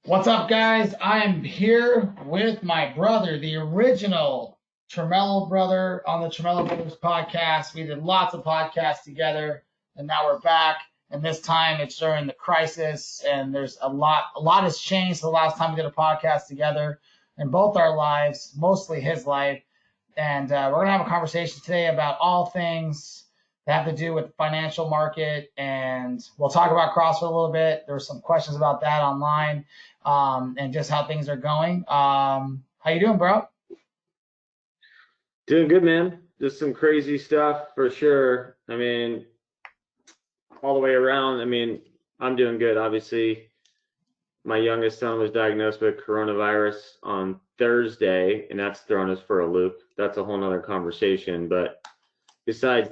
What's up, guys? I am here with my brother, the original Tromello brother on the Tromello Brothers podcast. We did lots of podcasts together, and now we're back. And this time it's during the crisis, and there's a lot has changed the last time we did a podcast together in both our lives, mostly his life. And we're gonna have a conversation today about all things that have to do with the financial market, and we'll talk about CrossFit a little bit. There were some questions about that online, and just how things are going. How you doing, bro? Doing good, man. Just some crazy stuff for sure. I mean, all the way around. I mean, I'm doing good. Obviously, my youngest son was diagnosed with coronavirus on Thursday, and that's thrown us for a loop. That's a whole nother conversation. But besides,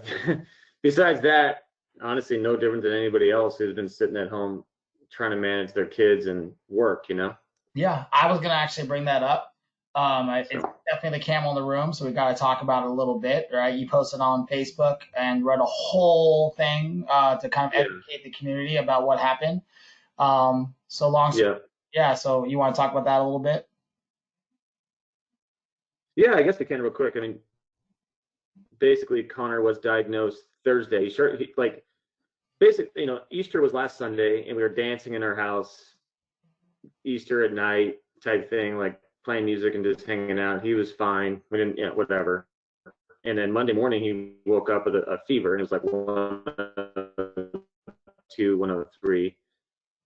besides that, honestly, no different than anybody else who's been sitting at home trying to manage their kids and work, Yeah, I was gonna actually bring that up. It's So, definitely the camel in the room, so we got to talk about it a little bit, right? You posted on Facebook and wrote a whole thing to kind of yeah, educate the community about what happened. So long, yeah. yeah. So you want to talk about that a little bit? Yeah, I guess we can real quick. I mean, basically, Connor was diagnosed Thursday. Like basically, Easter was last Sunday, and we were dancing in our house, Easter at night type thing, like playing music and just hanging out. He was fine. We didn't, whatever. And then Monday morning, he woke up with a fever, and it was like 102, 103.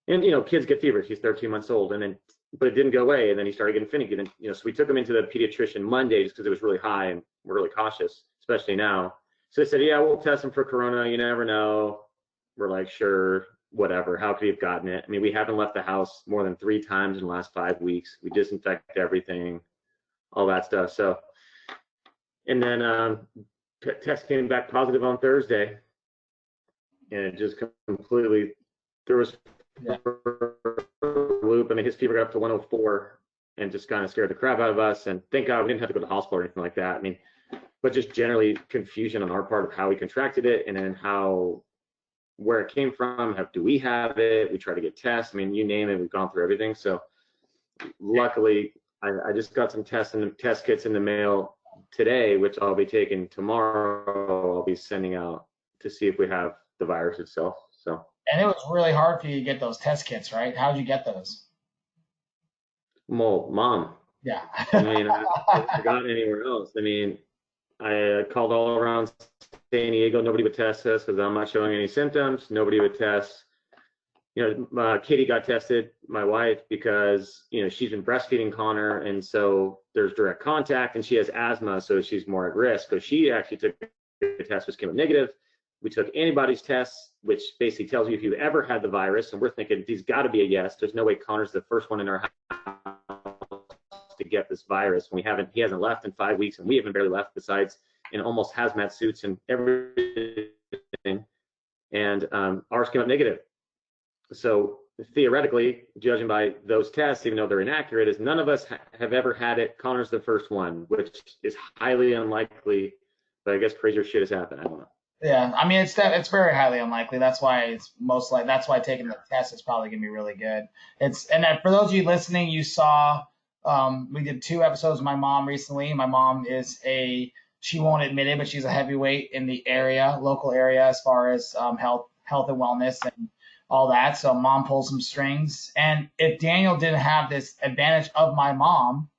And kids get fevers. He's 13 months old, and then but it didn't go away. And then he started getting finicky. And so we took him into the pediatrician Monday just because it was really high, and we're really cautious, especially now. So they said, yeah, we'll test him for corona. You never know. We're like, sure, whatever. How could he have gotten it? I mean, we haven't left the house more than 3 times in the last 5 weeks. We disinfect everything, all that stuff. So, and then test came back positive on Thursday, and it just completely threw us Yeah. for a loop. I mean, his fever got up to 104 and just kind of scared the crap out of us. And thank God we didn't have to go to the hospital or anything like that. I mean, but just generally confusion on our part of how we contracted it, and then where it came from. How do we have it? We try to get tests. I mean, you name it, we've gone through everything. So luckily, I just got some test kits in the mail today, which I'll be taking tomorrow. I'll be sending out to see if we have the virus itself. So, And it was really hard for you to get those test kits, right? How did you get those? well, mom, Yeah. I mean, I haven't gotten anywhere else. I mean, I called all around San Diego. Nobody would test us because I'm not showing any symptoms. Nobody would test. Katie got tested, my wife, because she's been breastfeeding Connor, and so there's direct contact, and she has asthma, so she's more at risk. So she actually took the test, which came up negative. We took antibodies tests, which basically tells you if you ever had the virus, and we're thinking these got to be a yes. There's no way Connor's the first one in our house to get this virus. He hasn't left in 5 weeks, and we haven't barely left besides in almost hazmat suits and everything. And ours came up negative. So theoretically, judging by those tests, even though they're inaccurate, is none of us have ever had it. Connor's the first one, which is highly unlikely. But I guess crazier shit has happened. I don't know. Yeah, I mean it's very highly unlikely. That's why it's most like that's why taking the test is probably gonna be really good. It's and then for those of you listening, you saw we did 2 episodes with my mom recently. My mom is she won't admit it, but she's a heavyweight in the area, local area, as far as health and wellness and all that. So mom pulls some strings. And if Daniel didn't have this advantage of my mom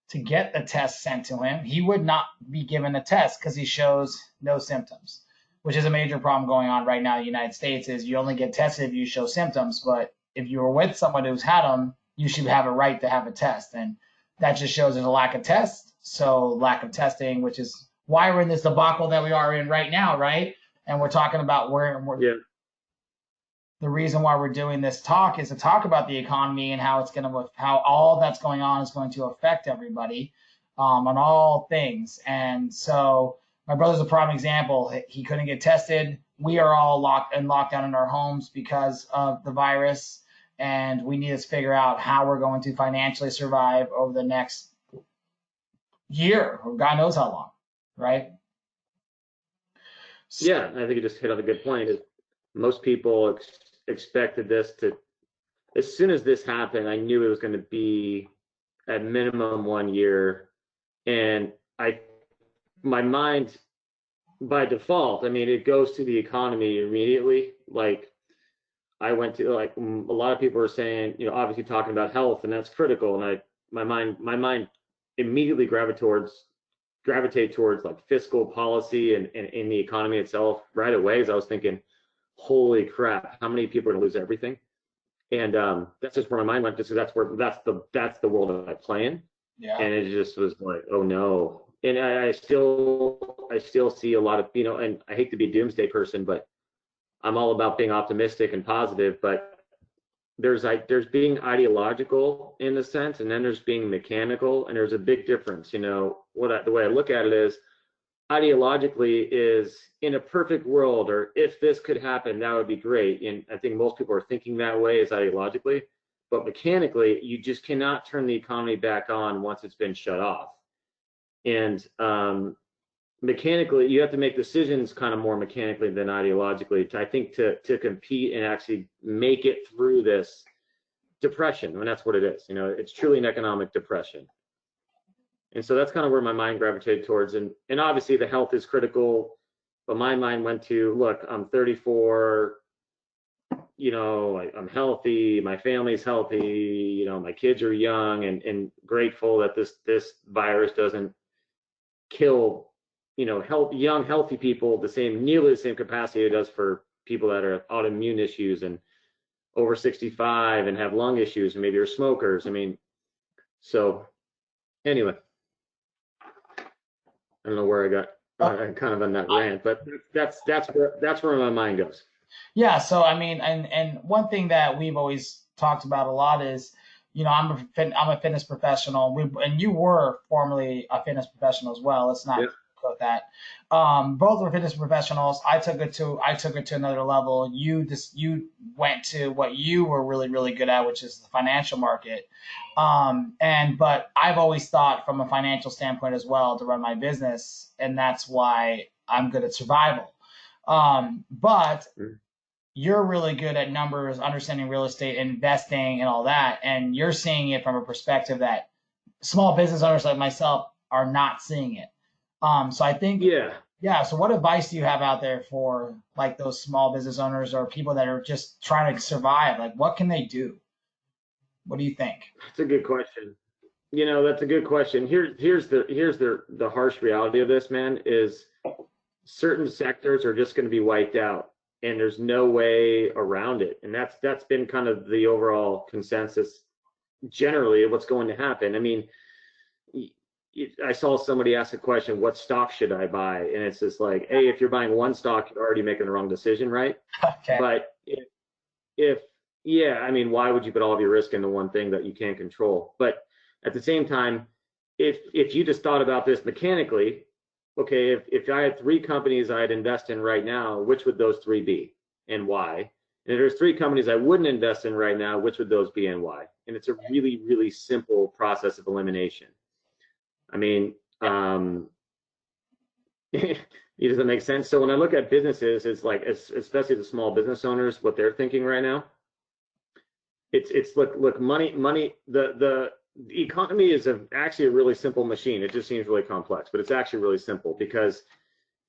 to get the test sent to him, he would not be given a test because he shows no symptoms, which is a major problem going on right now in the United States. Is you only get tested if you show symptoms, but if you were with someone who's had them, you should have a right to have a test, and that just shows there's a lack of tests, so lack of testing, which is why we're in this debacle that we are in right now, right? And we're talking about Yeah, the reason why we're doing this talk is to talk about the economy and how all that's going on is going to affect everybody, on all things. And so my brother's a prime example. He couldn't get tested. We are all locked down in our homes because of the virus, and we need to figure out how we're going to financially survive over the next year, or God knows how long, right? yeah. I think you just hit on a good point. Is most people expected this to as soon as this happened, I knew it was going to be at minimum 1 year. And my mind, by default, I mean, it goes to the economy immediately. Like, I went to, like, a lot of people are saying, obviously talking about health, and that's critical. And my mind immediately gravitate towards like fiscal policy and in the economy itself right away. As I was thinking, holy crap, how many people are gonna lose everything? And that's just where my mind went. Just that's the world that I play in. Yeah. And it just was like, oh no. And I still see a lot of, and I hate to be a doomsday person, but I'm all about being optimistic and positive. But there's being ideological in a sense, and then there's being mechanical, and there's a big difference. The way I look at it is, ideologically is, in a perfect world, or if this could happen, that would be great. And I think most people are thinking that way, is ideologically. But mechanically, you just cannot turn the economy back on once it's been shut off. And mechanically, you have to make decisions kind of more mechanically than ideologically, I think, to compete and actually make it through this depression. And that's what it is. It's truly an economic depression. And so that's kind of where my mind gravitated towards. And obviously the health is critical, but my mind went to, look, I'm 34, I'm healthy, my family's healthy, my kids are young, and grateful that this virus doesn't kill, young, healthy people nearly the same capacity it does for people that are autoimmune issues and over 65 and have lung issues and maybe are smokers. I mean, so anyway, I don't know where I got kind of on that rant, but that's where my mind goes. Yeah. So, I mean, and one thing that we've always talked about a lot is, I'm a fitness professional. And you were formerly a fitness professional as well. Let's not quote that. Both were fitness professionals. I took it to another level. You went to what you were really, really good at, which is the financial market. But I've always thought from a financial standpoint as well to run my business, and that's why I'm good at survival. But you're really good at numbers, understanding real estate, investing, and all that. And you're seeing it from a perspective that small business owners like myself are not seeing it. So I think, yeah. So what advice do you have out there for like those small business owners or people that are just trying to survive? Like, what can they do? What do you think? That's a good question. That's a good question. Here's the harsh reality of this, man, is certain sectors are just going to be wiped out. And there's no way around it. And that's been kind of the overall consensus generally of what's going to happen. I mean, I saw somebody ask a question, what stock should I buy? And it's just like, hey, if you're buying one stock, you're already making the wrong decision, right? Okay. But I mean, why would you put all of your risk into one thing that you can't control? But at the same time, if you just thought about this mechanically, okay, if I had 3 companies I'd invest in right now, which would those 3 be and why? And if there's 3 companies I wouldn't invest in right now, which would those be and why? And it's a really, really simple process of elimination. I mean, does that make sense? So when I look at businesses, it's like, especially the small business owners, what they're thinking right now, it's look, money, the economy is actually a really simple machine. It just seems really complex, but it's actually really simple because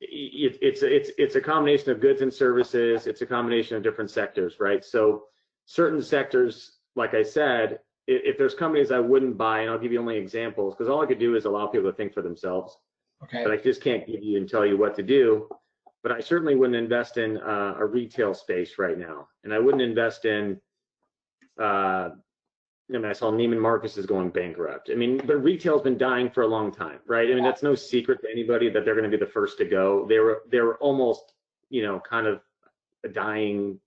it's a combination of goods and services. It's a combination of different sectors, right? So certain sectors, like I said, if there's companies I wouldn't buy, and I'll give you only examples because all I could do is allow people to think for themselves. Okay. But I just can't give you and tell you what to do. But I certainly wouldn't invest in a retail space right now, and I wouldn't invest in. I saw Neiman Marcus is going bankrupt. I mean, but retail's been dying for a long time, right? I mean, that's no secret to anybody that they're going to be the first to go. They were almost, kind of a dying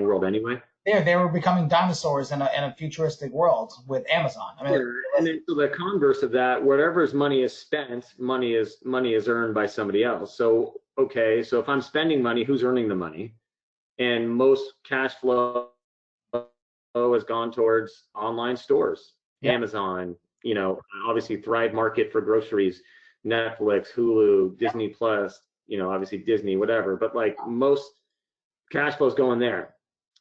world anyway. They were becoming dinosaurs in a futuristic world with Amazon. I mean, and then so the converse of that, whatever's money is spent, money is earned by somebody else. So okay, so if I'm spending money, who's earning the money? And most cash flow has gone towards online stores, Amazon, obviously Thrive Market for groceries, Netflix, Hulu, Disney Plus, obviously Disney, whatever. But like most cash flow is going there.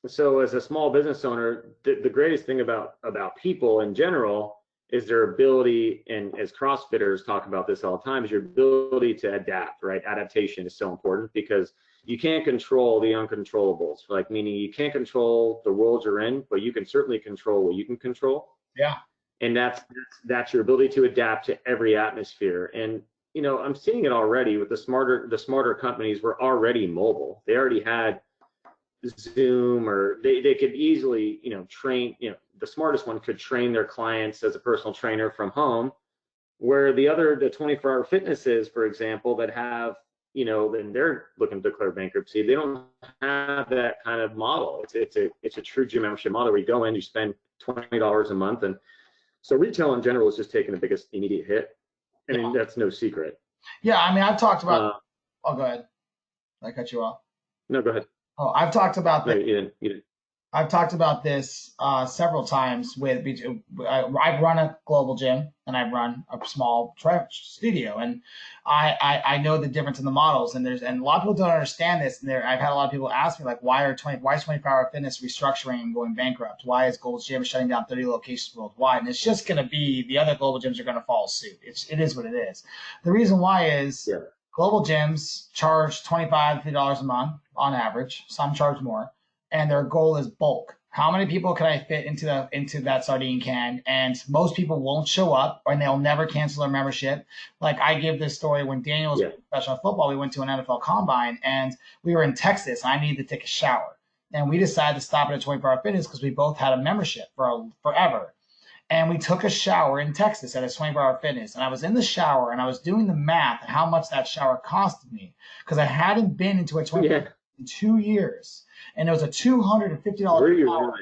So as a small business owner, the greatest thing about people in general is their ability, and as CrossFitters talk about this all the time, is your ability to adapt, right? Adaptation is so important because you can't control the uncontrollables, like meaning you can't control the world you're in, but you can certainly control what you can control. Yeah. And that's your ability to adapt to every atmosphere. And I'm seeing it already with the smarter companies were already mobile. They already had Zoom, or they could easily, train, the smartest one could train their clients as a personal trainer from home, where the 24-hour fitnesses, for example, that have, then they're looking to declare bankruptcy. They don't have that kind of model. It's a true gym membership model where you go in, you spend $20 a month. And so retail in general is just taking the biggest immediate hit. I mean, that's no secret. Yeah. I mean, I've talked about, oh, go ahead. I cut you off. No, go ahead. Oh, I've talked about No, this. you didn't. I've talked about this several times with. I run a global gym and I run a small studio, and I know the difference in the models. And a lot of people don't understand this. And I've had a lot of people ask me like, why is 24-hour fitness restructuring and going bankrupt? Why is Gold's Gym shutting down 30 locations worldwide? And it's just going to be the other global gyms are going to follow suit. It is what it is. The reason why is global gyms charge $25 to $50 a month on average. Some charge more. And their goal is bulk. How many people can I fit into that sardine can? And most people won't show up, and they'll never cancel their membership. Like I give this story when Daniel was playing professional football. We went to an NFL combine, and we were in Texas. And I needed to take a shower, and we decided to stop at a 24-hour fitness because we both had a membership for forever. And we took a shower in Texas at a 24-hour fitness. And I was in the shower, and I was doing the math of how much that shower costed me because I hadn't been into a 24-hour in 2 years. And it was a $250 shower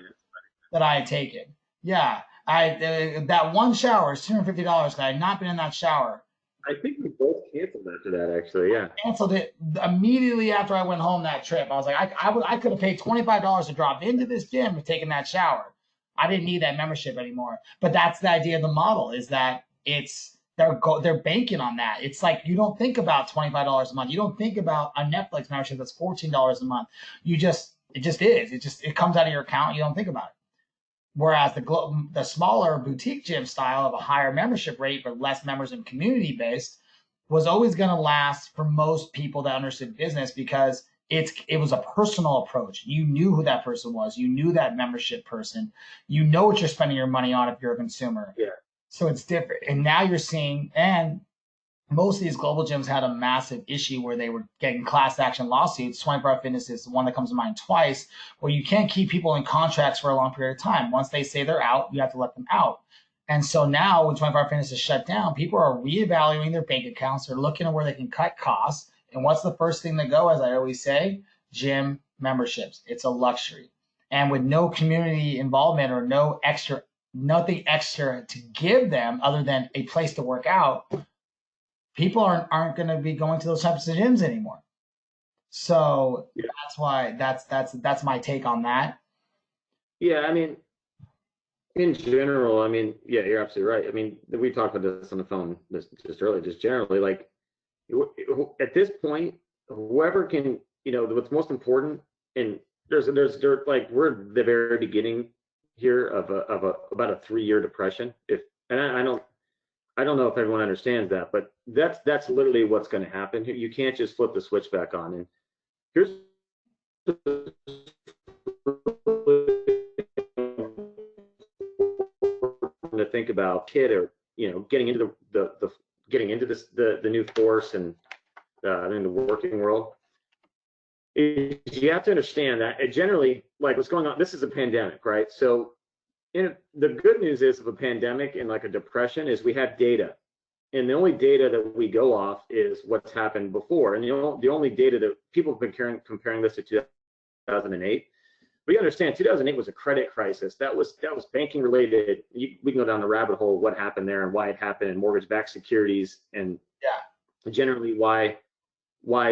that I had taken. Yeah, that one shower is $250 because I had not been in that shower. I think we both canceled after that, actually. Yeah, I canceled it immediately after I went home that trip. I was like, I could have paid $25 to drop into this gym and taken that shower. I didn't need that membership anymore. But that's the idea of the model, is that they're banking on that. It's like you don't think about $25 a month. You don't think about a Netflix membership that's $14 a month. It just is. It comes out of your account. You don't think about it. Whereas the smaller boutique gym style of a higher membership rate but less members and community based was always going to last for most people that understood business because it was a personal approach. You knew who that person was. You knew that membership person. You know what you're spending your money on if you're a consumer. Yeah. So it's different. And now you're seeing, and most of these global gyms had a massive issue where they were getting class action lawsuits. 24-Hour Fitness is the one that comes to mind twice, where you can't keep people in contracts for a long period of time. Once they say they're out, you have to let them out. And so now when 24-Hour Fitness is shut down, people are reevaluating their bank accounts. They're looking at where they can cut costs. And what's the first thing that go, as I always say? Gym memberships. It's a luxury. And with no community involvement or nothing extra to give them other than a place to work out, people aren't going to be going to those types of gyms anymore. So that's why that's my take on that. Yeah, I mean, in general, I mean, yeah, you're absolutely right. I mean, we talked about this on the phone just earlier. Just generally, like at this point, whoever can, what's most important, and there's like we're at the very beginning here of about a 3-year depression. I don't know if everyone understands that, but that's literally what's going to happen. You can't just flip the switch back on. And here's to think about kid, or getting into the new force and in the working world. You have to understand that generally, like what's going on, this is a pandemic, right? So the good news is of a pandemic and like a depression is we have data, and the only data that we go off is what's happened before. And the only data that people have been comparing this to 2008. We understand 2008 was a credit crisis. That was banking related. We can go down the rabbit hole, what happened there and why it happened, and mortgage-backed securities, and generally why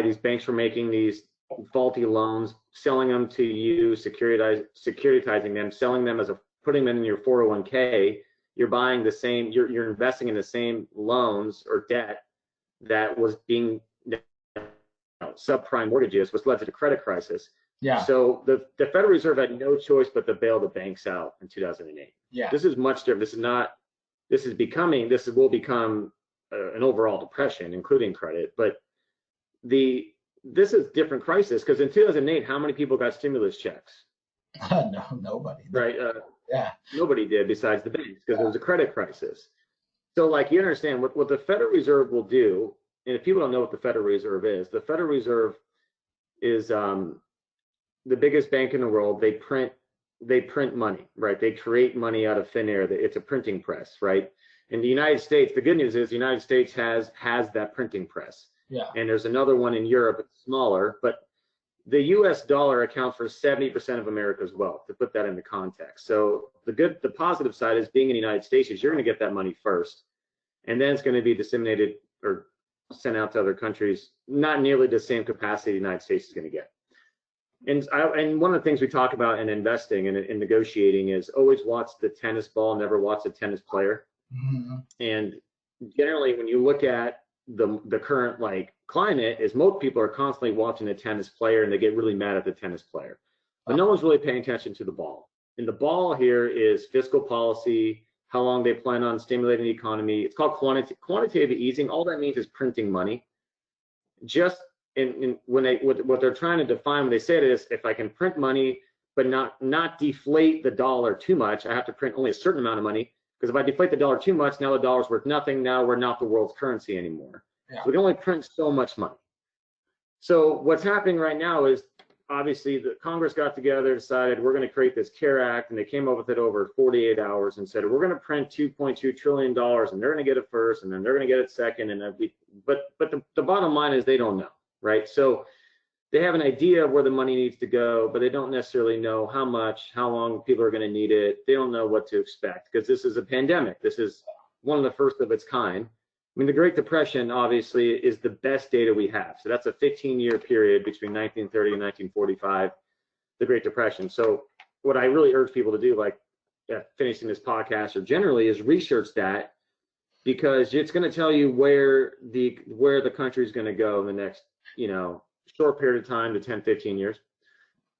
these banks were making these faulty loans, selling them to you, securitizing them, selling them putting them in your 401k. You're buying the same, you're investing in the same loans or debt that was being subprime mortgages, which led to the credit crisis. Yeah. So the Federal Reserve had no choice but to bail the banks out in 2008. Yeah. This is much different. This will become an overall depression, including credit. But this is different crisis because in 2008, how many people got stimulus checks? No, nobody. Right? Yeah. Nobody did besides the banks because there was a credit crisis. So like you understand what the Federal Reserve will do, and if people don't know what the Federal Reserve is, the Federal Reserve is the biggest bank in the world. They print money, right? They create money out of thin air. It's a printing press, right? In the United States, the good news is the United States has that printing press. Yeah. And there's another one in Europe, it's smaller, but the US dollar accounts for 70% of America's wealth, to put that into context. So the positive side is being in the United States is you're going to get that money first, and then it's going to be disseminated or sent out to other countries, not nearly the same capacity the United States is going to get. And one of the things we talk about in investing and in negotiating is always watch the tennis ball, never watch the tennis player. Mm-hmm. And generally, when you look at the current like climate, is most people are constantly watching the tennis player and they get really mad at the tennis player, but no one's really paying attention to the ball. And the ball here is fiscal policy, how long they plan on stimulating the economy. It's called quantitative easing. All that means is printing money. Just what they're trying to define when they say it is, if I can print money but not deflate the dollar too much, I have to print only a certain amount of money. Because if I deflate the dollar too much, now the dollar's worth nothing. Now we're not the world's currency anymore. Yeah. So we can only print so much money. So what's happening right now is obviously the Congress got together, decided we're going to create this CARE Act, and they came up with it over 48 hours and said we're going to print $2.2 trillion, and they're going to get it first, and then they're going to get it second, but the bottom line is they don't know, right? So they have an idea of where the money needs to go, but they don't necessarily know how much, how long people are going to need it. They don't know what to expect because this is a pandemic. This is one of the first of its kind. I mean, the Great Depression obviously is the best data we have. So that's a 15-year period between 1930 and 1945, the Great Depression. So what I really urge people to do, like finishing this podcast or generally, is research that, because it's going to tell you where the country is going to go in the next, short period of time to 10, 15 years.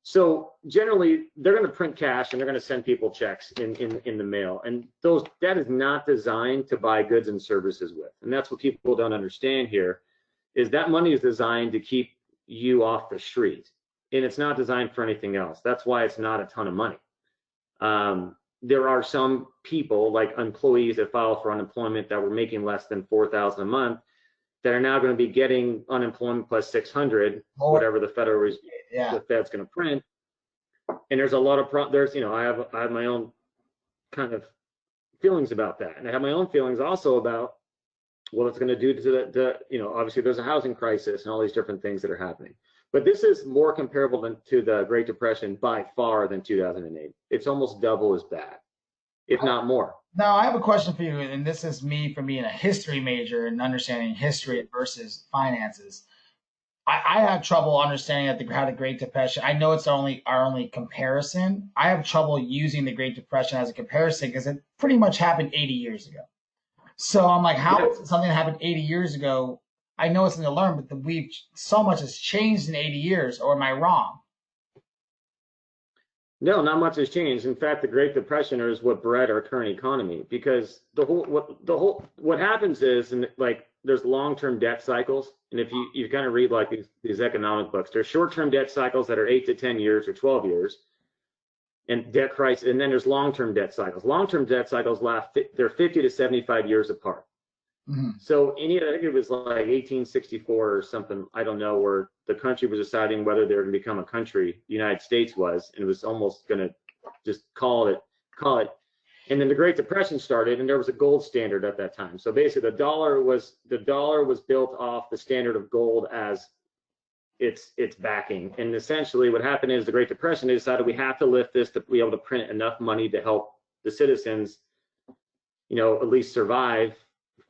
So generally, they're going to print cash and they're going to send people checks in the mail. And that is not designed to buy goods and services with. And that's what people don't understand here, is that money is designed to keep you off the street. And it's not designed for anything else. That's why it's not a ton of money. There are some people, like employees that file for unemployment that were making less than $4,000 a month, that are now going to be getting unemployment plus 600, whatever the the Fed's going to print. And there's a lot of I have my own kind of feelings about that, and I have my own feelings also about what it's going to do to the obviously there's a housing crisis and all these different things that are happening. But this is more comparable to the Great Depression by far than 2008. It's almost double as bad, if not more. Now, I have a question for you, and this is me from being a history major and understanding history versus finances. I have trouble understanding how the Great Depression. I know it's our only comparison. I have trouble using the Great Depression as a comparison because it pretty much happened 80 years ago. So I'm like, how is something that happened 80 years ago? I know it's something to learn, but so much has changed in 80 years, or am I wrong? No, not much has changed. In fact, the Great Depression is what bred our current economy, because what happens is, and like there's long-term debt cycles, and if you kind of read like these economic books, there's short-term debt cycles that are 8 to 10 years or 12 years, and debt crisis, and then there's long-term debt cycles. Long-term debt cycles they're 50 to 75 years apart. Mm-hmm. So I think it was like 1864 or something, I don't know, where the country was deciding whether they were going to become a country. The United States was, and it was almost going to just call it. And then the Great Depression started, and there was a gold standard at that time. So basically, the dollar was built off the standard of gold as its backing. And essentially, what happened is the Great Depression, they decided we have to lift this to be able to print enough money to help the citizens, at least survive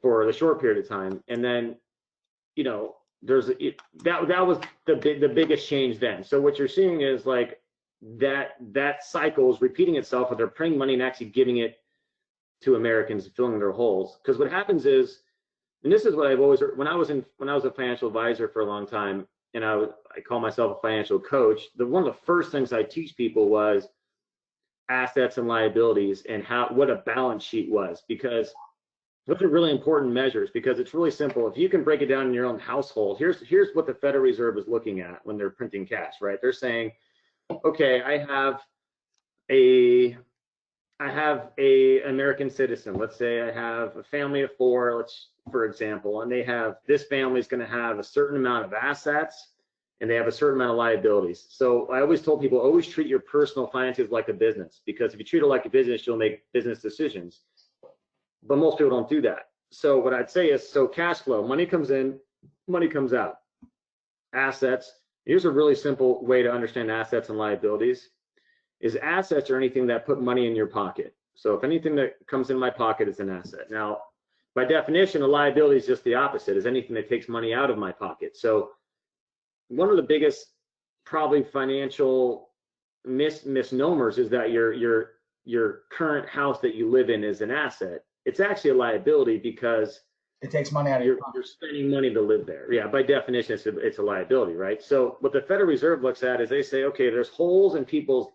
for the short period of time. And then, that was the biggest change then. So what you're seeing is like that cycle is repeating itself, where they're printing money and actually giving it to Americans, filling their holes. Because what happens is, and this is what I've always heard, when I was a financial advisor for a long time, and I call myself a financial coach, one of the first things I teach people was assets and liabilities and what a balance sheet was, because those are really important measures, because it's really simple. If you can break it down in your own household, here's what the Federal Reserve is looking at when they're printing cash, right? They're saying, okay, I have a American citizen. Let's say I have a family of 4, for example, and this family is going to have a certain amount of assets and they have a certain amount of liabilities. So I always told people, always treat your personal finances like a business, because if you treat it like a business, you'll make business decisions. But most people don't do that. So what I'd say is, so cash flow, money comes in, money comes out. Assets, here's a really simple way to understand assets and liabilities, is assets are anything that put money in your pocket. So if anything that comes in my pocket is an asset. Now, by definition, a liability is just the opposite, is anything that takes money out of my pocket. So one of the biggest probably financial misnomers is that your current house that you live in is an asset. It's actually a liability, because it takes money out of your pocket. You're spending money to live there. Yeah, by definition, it's a liability, right? So what the Federal Reserve looks at is they say, okay, there's holes in people's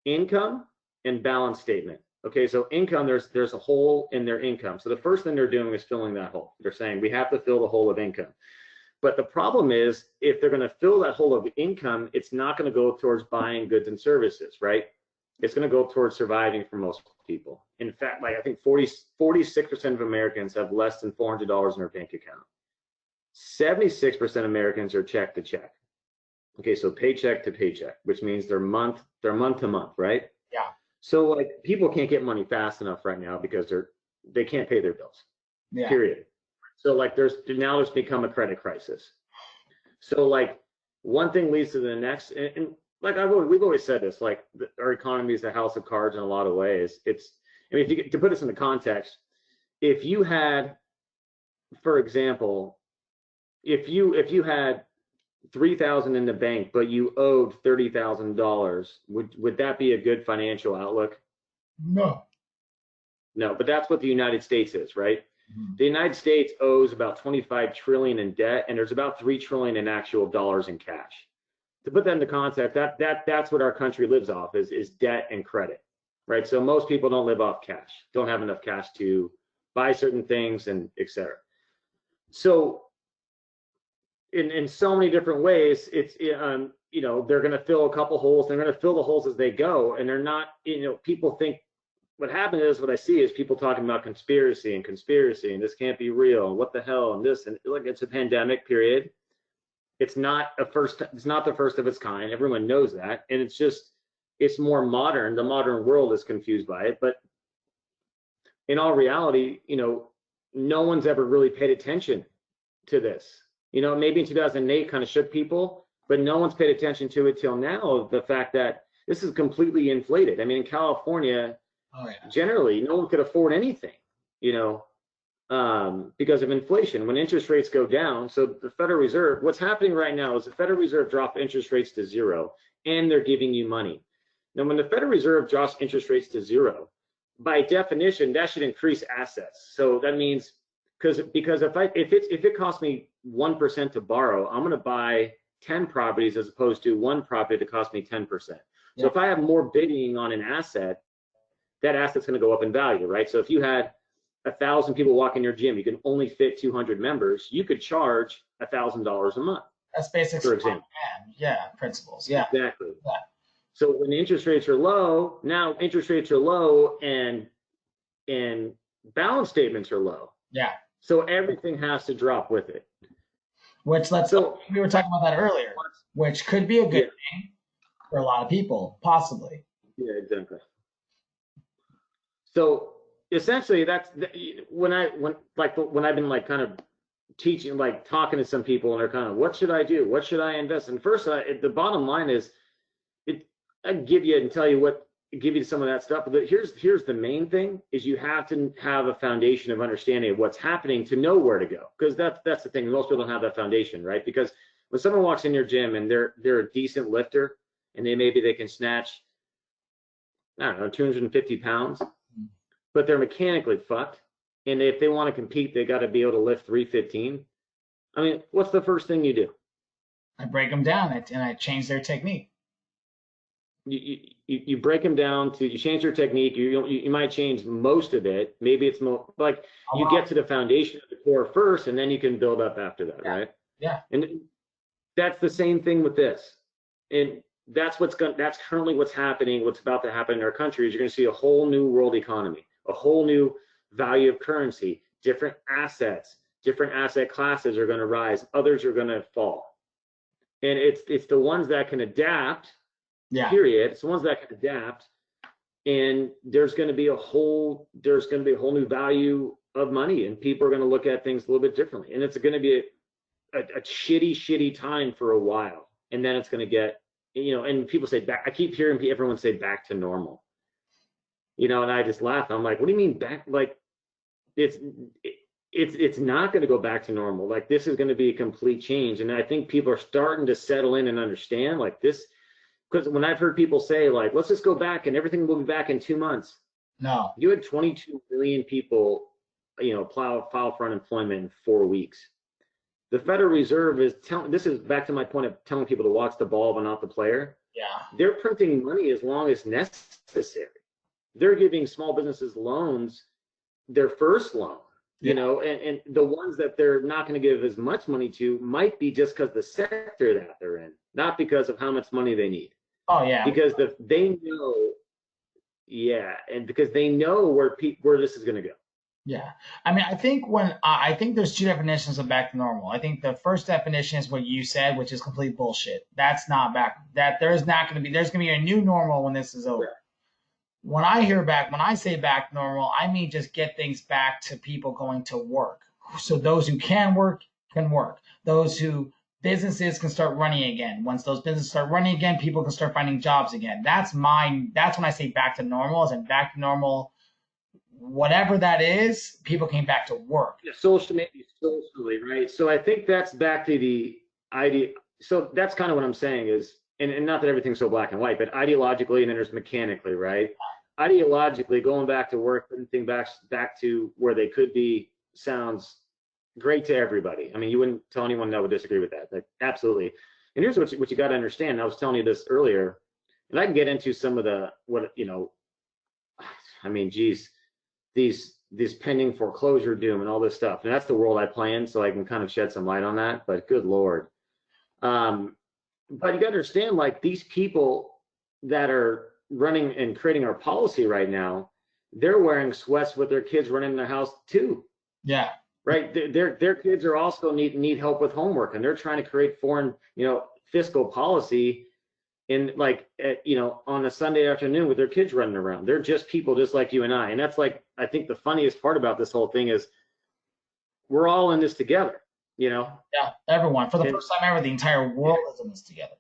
income and balance statement. Okay, so income, there's a hole in their income. So the first thing they're doing is filling that hole. They're saying we have to fill the hole of income. But the problem is, if they're going to fill that hole of income, it's not going to go towards buying goods and services, right? It's going to go towards surviving for most people. In fact, like I think 46% of Americans have less than $400 in their bank account. 76% of Americans are check to check. Okay, so paycheck to paycheck, which means they're month to month, right? Yeah. So like people can't get money fast enough right now because they can't pay their bills. Yeah. Period. So like there's become a credit crisis. So like one thing leads to the next, and like we've always said this, like our economy is a house of cards in a lot of ways. To put this into context, if you had, for example, if you had $3,000 in the bank, but you owed $30,000, would that be a good financial outlook? No. No, but that's what the United States is, right? Mm-hmm. The United States owes about 25 trillion in debt, and there's about 3 trillion in actual dollars in cash. To put that into context, that's what our country lives off is debt and credit, right? So most people don't live off cash, don't have enough cash to buy certain things, and et cetera. So in so many different ways, it's they're going to fill a couple holes. They're going to fill the holes as they go, and they're not. People think what happened is, what I see is people talking about conspiracy, and this can't be real. What the hell? And this, and like it's a pandemic period. It's not the first of its kind. Everyone knows that, and it's more modern. The modern world is confused by it, but in all reality, no one's ever really paid attention to this. Maybe in 2008 kind of shook people, but no one's paid attention to it till now. The fact that this is completely inflated. I mean, in California, generally, no one could afford anything, because of inflation. When interest rates go down, so the Federal Reserve, what's happening right now is the Federal Reserve dropped interest rates to 0, and they're giving you money. Now, when the Federal Reserve drops interest rates to 0, by definition, that should increase assets. So that means because if it costs me 1% to borrow, I'm going to buy 10 properties as opposed to one property that cost me 10%. So if I have more bidding on an asset, that asset's going to go up in value, right? So if you had 1,000 people walk in your gym, you can only fit 200 members, you could charge $1,000 a month. That's basic, for example. Principles. Yeah. Exactly. Yeah. So when interest rates are low, and balance statements are low. Yeah. So everything has to drop with it. We were talking about that earlier, which could be a good thing for a lot of people, possibly. Yeah, exactly. So essentially, that's when I've been like kind of teaching, like talking to some people, and they're kind of, what should I do? What should I invest in? First, the bottom line is, I give you some of that stuff. But here's the main thing: is you have to have a foundation of understanding of what's happening to know where to go. Because that's the thing. Most people don't have that foundation, right? Because when someone walks in your gym and they're a decent lifter, and they can snatch, I don't know, 250 pounds, but they're mechanically fucked. And if they want to compete, they got to be able to lift 315. I mean, what's the first thing you do? I break them down and I change their technique. You break them down to, you change your technique. You might change most of it. Maybe it's more like you get to the foundation of the core first, and then you can build up after that, right? Yeah. And that's the same thing with this. And that's currently what's happening. What's about to happen in our country is you're going to see a whole new world economy, a whole new value of currency, different assets, different asset classes are going to rise, others are going to fall. And it's the ones that can adapt. Yeah. Period. It's the ones that can adapt, and there's going to be a whole new value of money, and people are going to look at things a little bit differently, and it's going to be a shitty time for a while, and then it's going to get, and people say back. I keep hearing everyone say back to normal, and I just laugh. I'm like, what do you mean back? Like, it's not going to go back to normal. Like, this is going to be a complete change, and I think people are starting to settle in and understand like this. Because when I've heard people say, like, let's just go back and everything will be back in 2 months. No. You had 22 million people, file for unemployment in 4 weeks. The Federal Reserve this is back to my point of telling people to watch the ball but not the player. Yeah. They're printing money as long as necessary. They're giving small businesses loans, their first loan, and the ones that they're not going to give as much money to might be just because the sector that they're in, not because of how much money they need. Oh yeah. Because they know, and because they know where this is going to go. Yeah, I mean, I think there's two definitions of back to normal. I think the first definition is what you said, which is complete bullshit. That's not back. There's going to be a new normal when this is over. Yeah. When I say back to normal, I mean just get things back to people going to work. So those who can work. Businesses can start running again. Once those businesses start running again, people can start finding jobs again. That's when I say back to normal, as in back to normal, whatever that is, people came back to work. Yeah, socially, right? So I think that's back to the idea. So that's kind of what I'm saying is, and not that everything's so black and white, but ideologically and then there's mechanically, right? Ideologically, going back to work, putting things back to where they could be sounds great to everybody. I mean, you wouldn't tell anyone that would disagree with that. Like, absolutely. And here's what you got to understand. I was telling you this earlier, and I can get into some of these pending foreclosure doom and all this stuff. And that's the world I play in, so I can kind of shed some light on that. But good Lord. But you got to understand, like, these people that are running and creating our policy right now, they're wearing sweats with their kids running in their house too. Yeah. Right. Their kids are also need help with homework, and they're trying to create foreign, fiscal policy in on a Sunday afternoon with their kids running around. They're just people just like you and I. And that's like, I think the funniest part about this whole thing is we're all in this together, Yeah, everyone. For the first time ever, the entire world is in this together.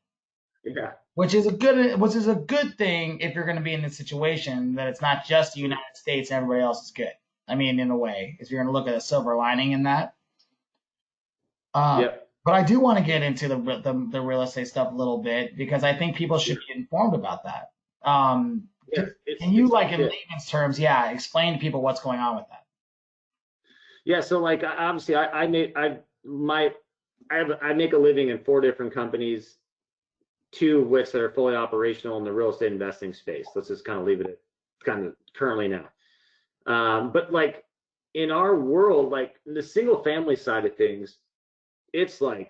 Yeah. Which is a good thing if you're going to be in this situation, that it's not just the United States and everybody else is good. I mean, in a way, if you're going to look at a silver lining in that. But I do want to get into the real estate stuff a little bit, because I think people should be informed about that. Can you, in layman's terms, explain to people what's going on with that? Yeah. So, like, obviously, I make a living in 4 different companies, 2 of which that are fully operational in the real estate investing space. Let's just kind of leave it at kind of currently now. But like in our world, like the single family side of things, it's going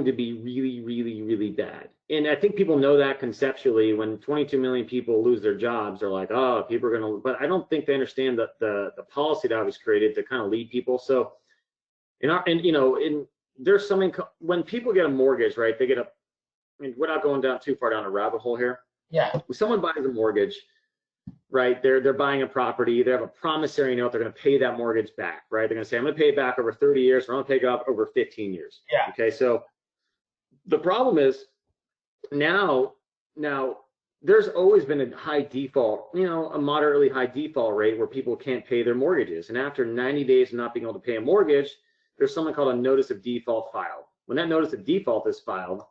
to be really, really, really bad. And I think people know that conceptually. When 22 million people lose their jobs, they're like, oh, people are going to, but I don't think they understand that the policy that was created to kind of lead people. So there's something, when people get a mortgage, right? They get without going down too far down a rabbit hole here. Yeah. When someone buys a mortgage, right? They're buying a property. They have a promissory note. They're going to pay that mortgage back, right? They're going to say, I'm going to pay it back over 30 years, or I'm going to pay it off over 15 years. Yeah. Okay. So the problem is now there's always been a high default, a moderately high default rate where people can't pay their mortgages. And after 90 days of not being able to pay a mortgage, there's something called a notice of default filed. When that notice of default is filed,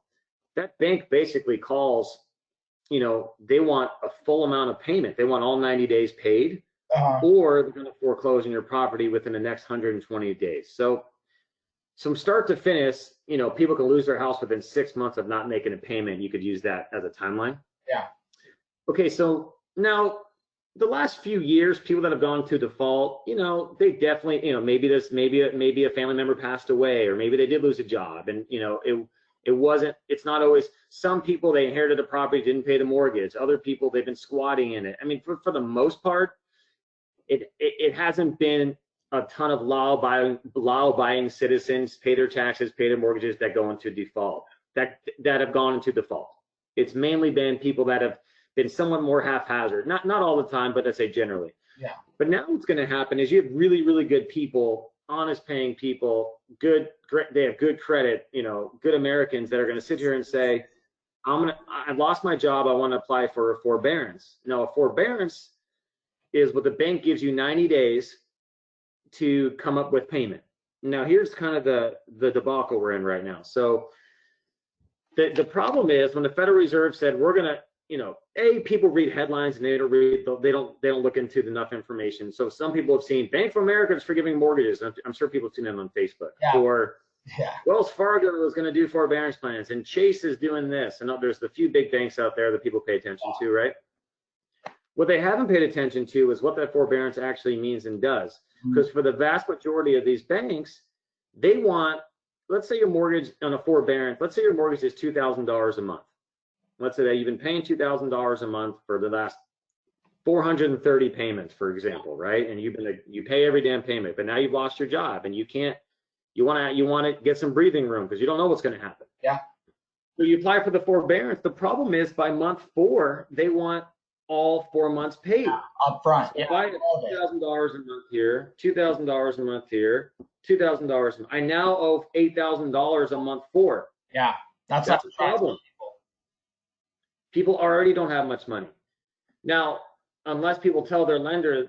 that bank basically calls, they want a full amount of payment. They want all 90 days paid, or they're going to foreclose on your property within the next 120 days. So from start to finish, people can lose their house within 6 months of not making a payment. You could use that as a timeline. Yeah. Okay, so now the last few years, people that have gone to default, they definitely, maybe a family member passed away, or maybe they did lose a job, and it's not always. Some people, they inherited a property, didn't pay the mortgage. Other people, they've been squatting in it. I mean, for the most part, it hasn't been a ton of law-abiding citizens pay their taxes, pay their mortgages that go into default, that have gone into default. It's mainly been people that have been somewhat more haphazard, not all the time, but let's say generally. Yeah. But now what's going to happen is you have really, really good people, honest paying people, they have good credit, good Americans that are going to sit here and say, I've lost my job, I want to apply for a forbearance. Now, a forbearance is what the bank gives you 90 days to come up with payment. Now, here's kind of the debacle we're in right now. So the problem is when the Federal Reserve said we're going to, people read headlines and they don't look into enough information. So some people have seen Bank of America is forgiving mortgages. I'm sure people have seen them on Facebook. Yeah. Or Wells Fargo is going to do forbearance plans, and Chase is doing this. And there's the few big banks out there that people pay attention to, right? What they haven't paid attention to is what that forbearance actually means and does. Because for the vast majority of these banks, they want, let's say your mortgage on a forbearance, let's say your mortgage is $2,000 a month. Let's say that you've been paying $2,000 a month for the last 430 payments, for example, right? And you pay every damn payment, but now you've lost your job and you want to get some breathing room because you don't know what's going to happen. Yeah. So you apply for the forbearance. The problem is by month 4, they want all 4 months paid up front. So if I have $2,000 a month here, $2,000 a month here, $2,000, I now owe $8,000 a month for. Yeah, that's a problem. People already don't have much money. Now, unless people tell their lender,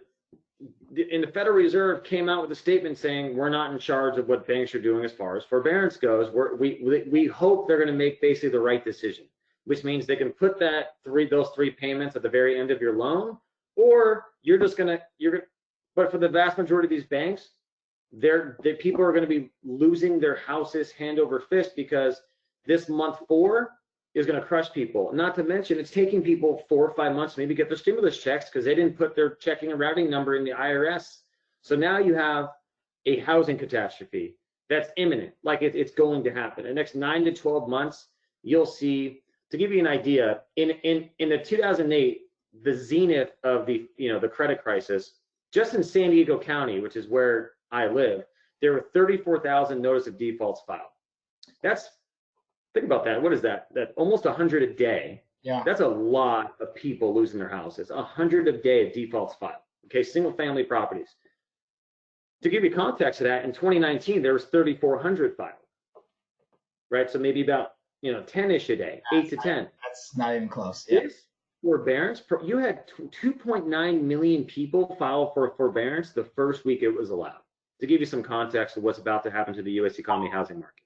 and the Federal Reserve came out with a statement saying we're not in charge of what banks are doing as far as forbearance goes. We hope they're going to make basically the right decision, which means they can put those 3 payments at the very end of your loan, or but for the vast majority of these banks, people are going to be losing their houses hand over fist because this month 4 is going to crush people. Not to mention, it's taking people 4 or 5 months to maybe get their stimulus checks because they didn't put their checking and routing number in the IRS. So now you have a housing catastrophe that's imminent, like it's going to happen. The next 9 to 12 months, you'll see. To give you an idea, in the 2008, the zenith of the credit crisis, just in San Diego County, which is where I live, there were 34,000 notice of defaults filed. Think about that. What is that? That's almost 100 a day. Yeah. That's a lot of people losing their houses. 100 a day of defaults filed. Okay, single family properties. To give you context to that, in 2019 there was 3,400 filed. Right, so maybe about 10-ish a day, 8 to 10. That's not even close. Yeah. This forbearance, you had 2.9 million people file for a forbearance the first week it was allowed. To give you some context of what's about to happen to the U.S. economy housing market.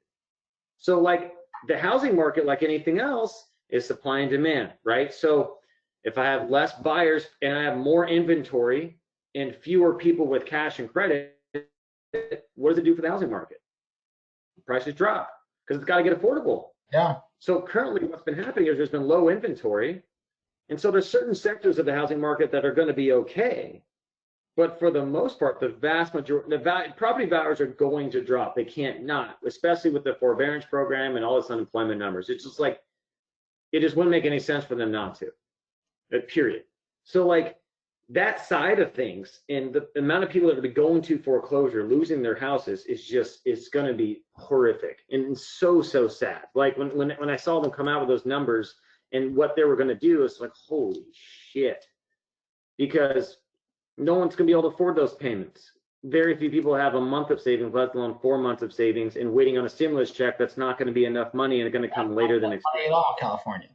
So like the housing market, like anything else, is supply and demand, right? So if I have less buyers and I have more inventory and fewer people with cash and credit, what does it do for the housing market? Prices drop because it's got to get affordable. Yeah. So currently what's been happening is there's been low inventory. And so there's certain sectors of the housing market that are going to be okay. But for the most part, the vast majority, property values are going to drop. They can't not, especially with the forbearance program and all this unemployment numbers. It's just like, it just wouldn't make any sense for them not to, period. So like that side of things and the amount of people that are going to foreclosure, losing their houses it's going to be horrific and so sad. Like when I saw them come out with those numbers and what they were going to do, it's like, holy shit. Because no one's going to be able to afford those payments. Very few people have a month of savings, let alone 4 months of savings, and waiting on a stimulus check that's not going to be enough money and it's going to come later than expected. California.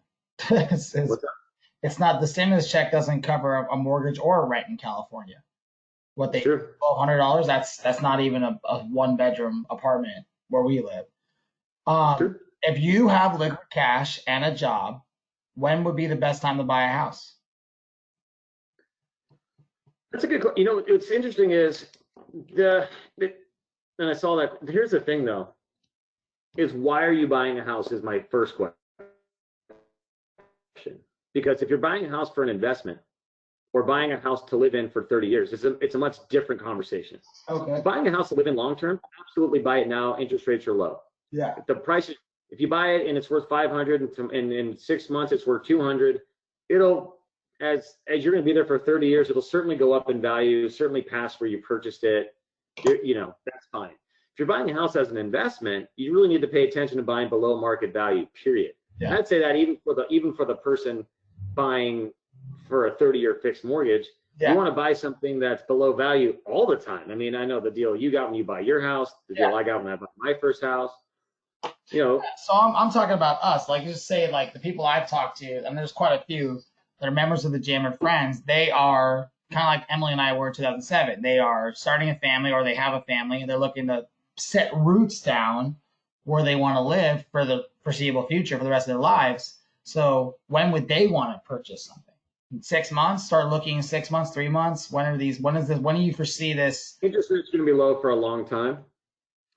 It's not, the stimulus check doesn't cover a mortgage or a rent in California. What they $1,200, that's not even a 1-bedroom apartment where we live. If you have liquid cash and a job, when would be the best time to buy a house? That's a good question. What's interesting is and I saw that. Here's the thing though. is why are you buying a house is my first question. Because if you're buying a house for an investment or buying a house to live in for 30 years, it's a much different conversation. Okay. Buying a house to live in long term, absolutely buy it now. Interest rates are low. Yeah. If the price is, if you buy it and it's worth 500 and in 6 months it's worth 200, it'll, as you're going to be there for 30 years, it'll certainly go up in value, certainly past where you purchased it. You know, that's fine. If you're buying a house as an investment, you really need to pay attention to buying below market value, period. Yeah. And I'd say that even for the person buying for a 30-year fixed mortgage, you want to buy something that's below value all the time. I mean, I know the deal you got when you buy your house, the deal I got when I bought my first house. You know. So I'm talking about us. Like, just say, like, the people I've talked to, and there's quite a few that are members of the gym or friends. They are kind of like Emily and I were in 2007. They are starting a family, or they have a family, and they're looking to set roots down where they want to live for the foreseeable future, for the rest of their lives. So when would they want to purchase something? In 6 months? Start looking in 6 months, 3 months? When do you foresee this? Interest rates are going to be low for a long time.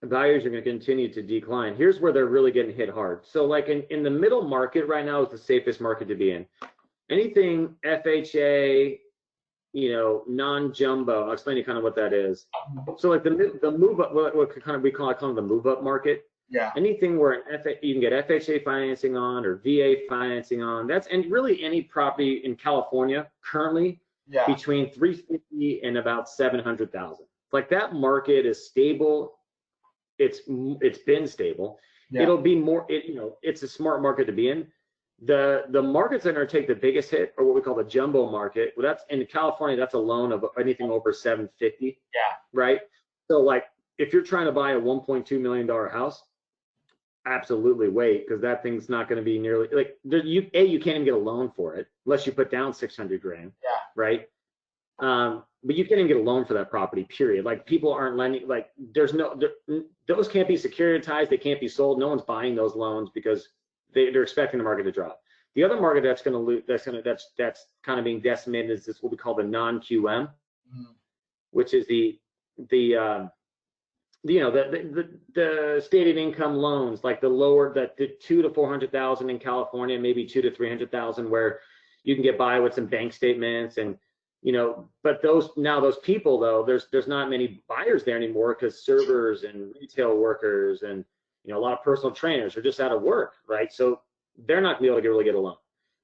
Values are going to continue to decline. Here's where they're really getting hit hard. So like in the middle market right now is the safest market to be in. Anything FHA, you know, non-jumbo, I'll explain to you kind of what that is. So like the move up, what kind of we call the move up market. Yeah. Anything where you can get FHA financing on or VA financing on. That's, and really any property in California currently between 350 and about 700,000. Like that market is stable. It's been stable. It'll be more, you know, it's a smart market to be in. The markets that are going to take the biggest hit are what we call the jumbo market. Well, that's in California, that's a loan of anything over 750. Yeah. Right. So like if you're trying to buy a $1.2 million house, absolutely wait, because that thing's not going to be nearly like you can't even get a loan for it unless you put down 600 grand. Yeah. Right. But you can't even get a loan for that property, period. Like people aren't lending, like those can't be securitized. They can't be sold. No one's buying those loans because they're expecting the market to drop. The other market that's going to lose, that's kind of being decimated is this, what we call the non-QM, which is the stated income loans, like the lower, the 2 to 400,000 in California, maybe 2 to 300,000, where you can get by with some bank statements and, you know, but those people though, there's not many buyers there anymore because servers and retail workers and, you know, a lot of personal trainers are just out of work, right? So they're not gonna be able to really get a loan.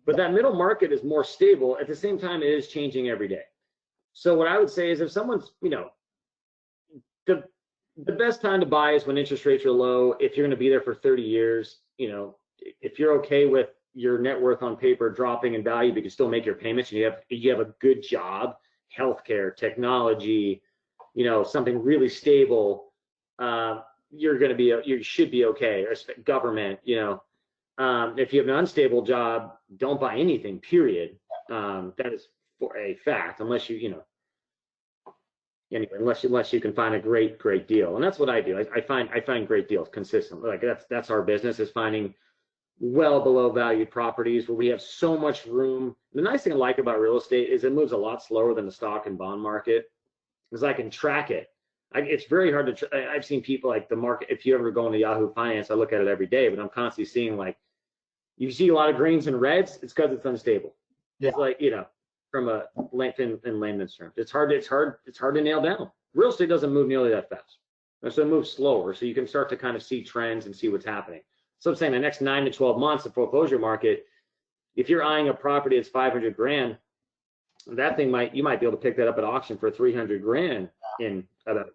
But that middle market is more stable. At the same time, it is changing every day. So what I would say is if someone's, you know, the best time to buy is when interest rates are low. If you're gonna be there for 30 years, you know, if you're okay with your net worth on paper dropping in value, but you can still make your payments, and you have a good job, healthcare, technology, you know, something really stable, you should be okay. Or government, you know, if you have an unstable job, don't buy anything, period. That is for a fact, unless you can find a great deal. And that's what I do. I find great deals consistently. Like that's our business, is finding well below valued properties where we have so much room. The nice thing I like about real estate is it moves a lot slower than the stock and bond market, because I can track it. It's very hard to, I've seen people like the market, if you ever go into Yahoo Finance, I look at it every day, but I'm constantly seeing like, you see a lot of greens and reds, it's because it's unstable. Yeah. It's like, you know, from a length in layman's terms, it's hard to nail down. Real estate doesn't move nearly that fast. So it moves slower. So you can start to kind of see trends and see what's happening. So I'm saying the next 9 to 12 months, the foreclosure market, if you're eyeing a property that's 500 grand, that thing you might be able to pick that up at auction for 300 grand in about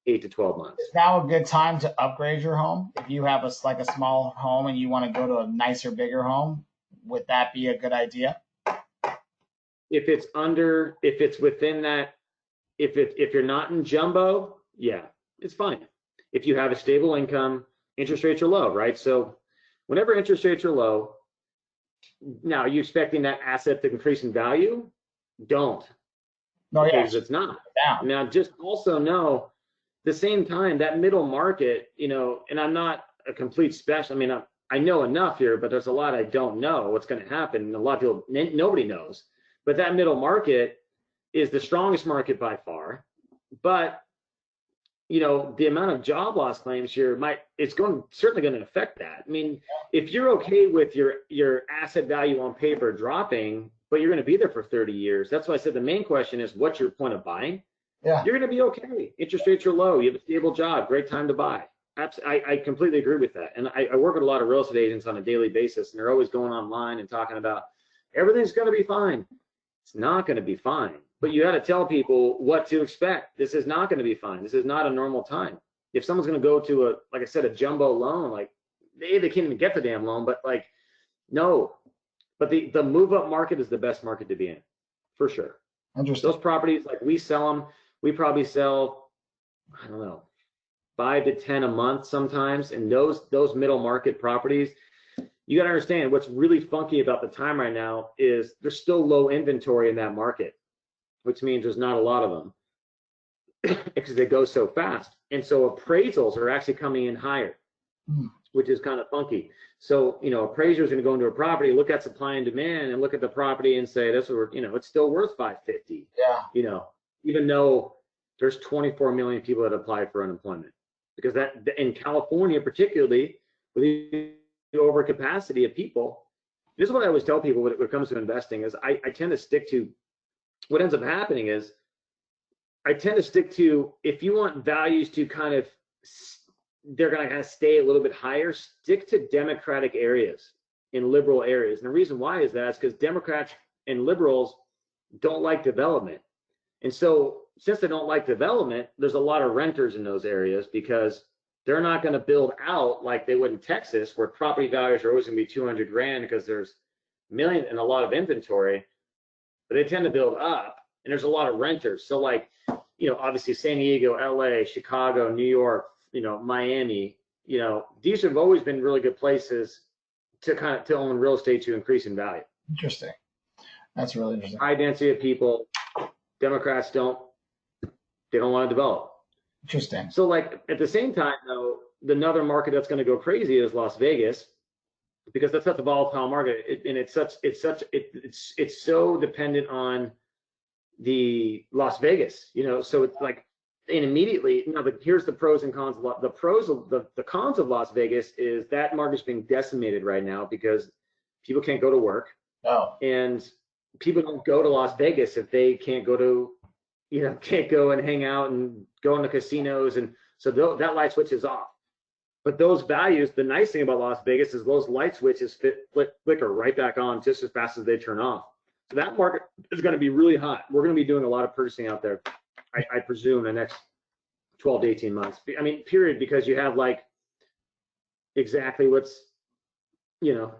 8 to 12 months. Is now a good time to upgrade your home? If you have a small home and you want to go to a nicer, bigger home, would that be a good idea? If it's within that, if you're not in jumbo, yeah, it's fine. If you have a stable income, interest rates are low, right? So whenever interest rates are low, now are you expecting that asset to increase in value? Don't. No, yeah, because it's not. Now, just also know, the same time, that middle market, you know, and I'm not a complete specialist. I mean, I know enough here, but there's a lot I don't know what's going to happen. A lot of people, nobody knows. But that middle market is the strongest market by far. But you know, the amount of job loss claims here certainly going to affect that. I mean, if you're okay with your asset value on paper dropping, but you're going to be there for 30 years, that's why I said the main question is, what's your point of buying? Yeah. You're going to be okay. Interest rates are low. You have a stable job. Great time to buy. I completely agree with that. And I work with a lot of real estate agents on a daily basis, and they're always going online and talking about everything's going to be fine. It's not going to be fine. But you got to tell people what to expect. This is not going to be fine. This is not a normal time. If someone's going to go to like I said, a jumbo loan, like they can't even get the damn loan, but like, no. But the move up market is the best market to be in, for sure. Interesting. Those properties, like we sell them, we probably sell, I don't know, 5 to 10 a month sometimes. And those middle market properties, you got to understand what's really funky about the time right now is there's still low inventory in that market, which means there's not a lot of them because they go so fast. And so appraisals are actually coming in higher, which is kind of funky. So, you know, appraisers are going to go into a property, look at supply and demand and look at the property and say, this is, you know, it's still worth 550. Yeah. You know, even though there's 24 million people that apply for unemployment, because that in California, particularly with the overcapacity of people, this is what I always tell people when it comes to investing is I tend to stick to what ends up happening is I tend to stick to, if you want values to kind of, they're going to kind of stay a little bit higher, stick to Democratic areas in liberal areas. And the reason why is that is because Democrats and liberals don't like development. And so since they don't like development, there's a lot of renters in those areas because they're not going to build out like they would in Texas, where property values are always going to be 200 grand because there's million and a lot of inventory, but they tend to build up and there's a lot of renters. So like, you know, obviously San Diego, LA, Chicago, New York, you know, Miami, you know, these have always been really good places to own real estate to increase in value. Interesting. That's really interesting. High density of people. Democrats don't want to develop. Interesting. So like at the same time though, another market that's going to go crazy is Las Vegas, because that's such a volatile market, and it's so dependent on the Las Vegas, you know. So it's like, and immediately, you know, but here's the pros and cons. The cons of Las Vegas is that market's being decimated right now because people can't go to work. Oh. And people don't go to Las Vegas if they can't go to, you know, can't go and hang out and go into casinos, and so that light switch is off. But those values, the nice thing about Las Vegas is those light switches flicker right back on just as fast as they turn off. So that market is going to be really hot. We're going to be doing a lot of purchasing out there, I presume, the next 12 to 18 months. I mean, period, because you have like exactly what's, you know,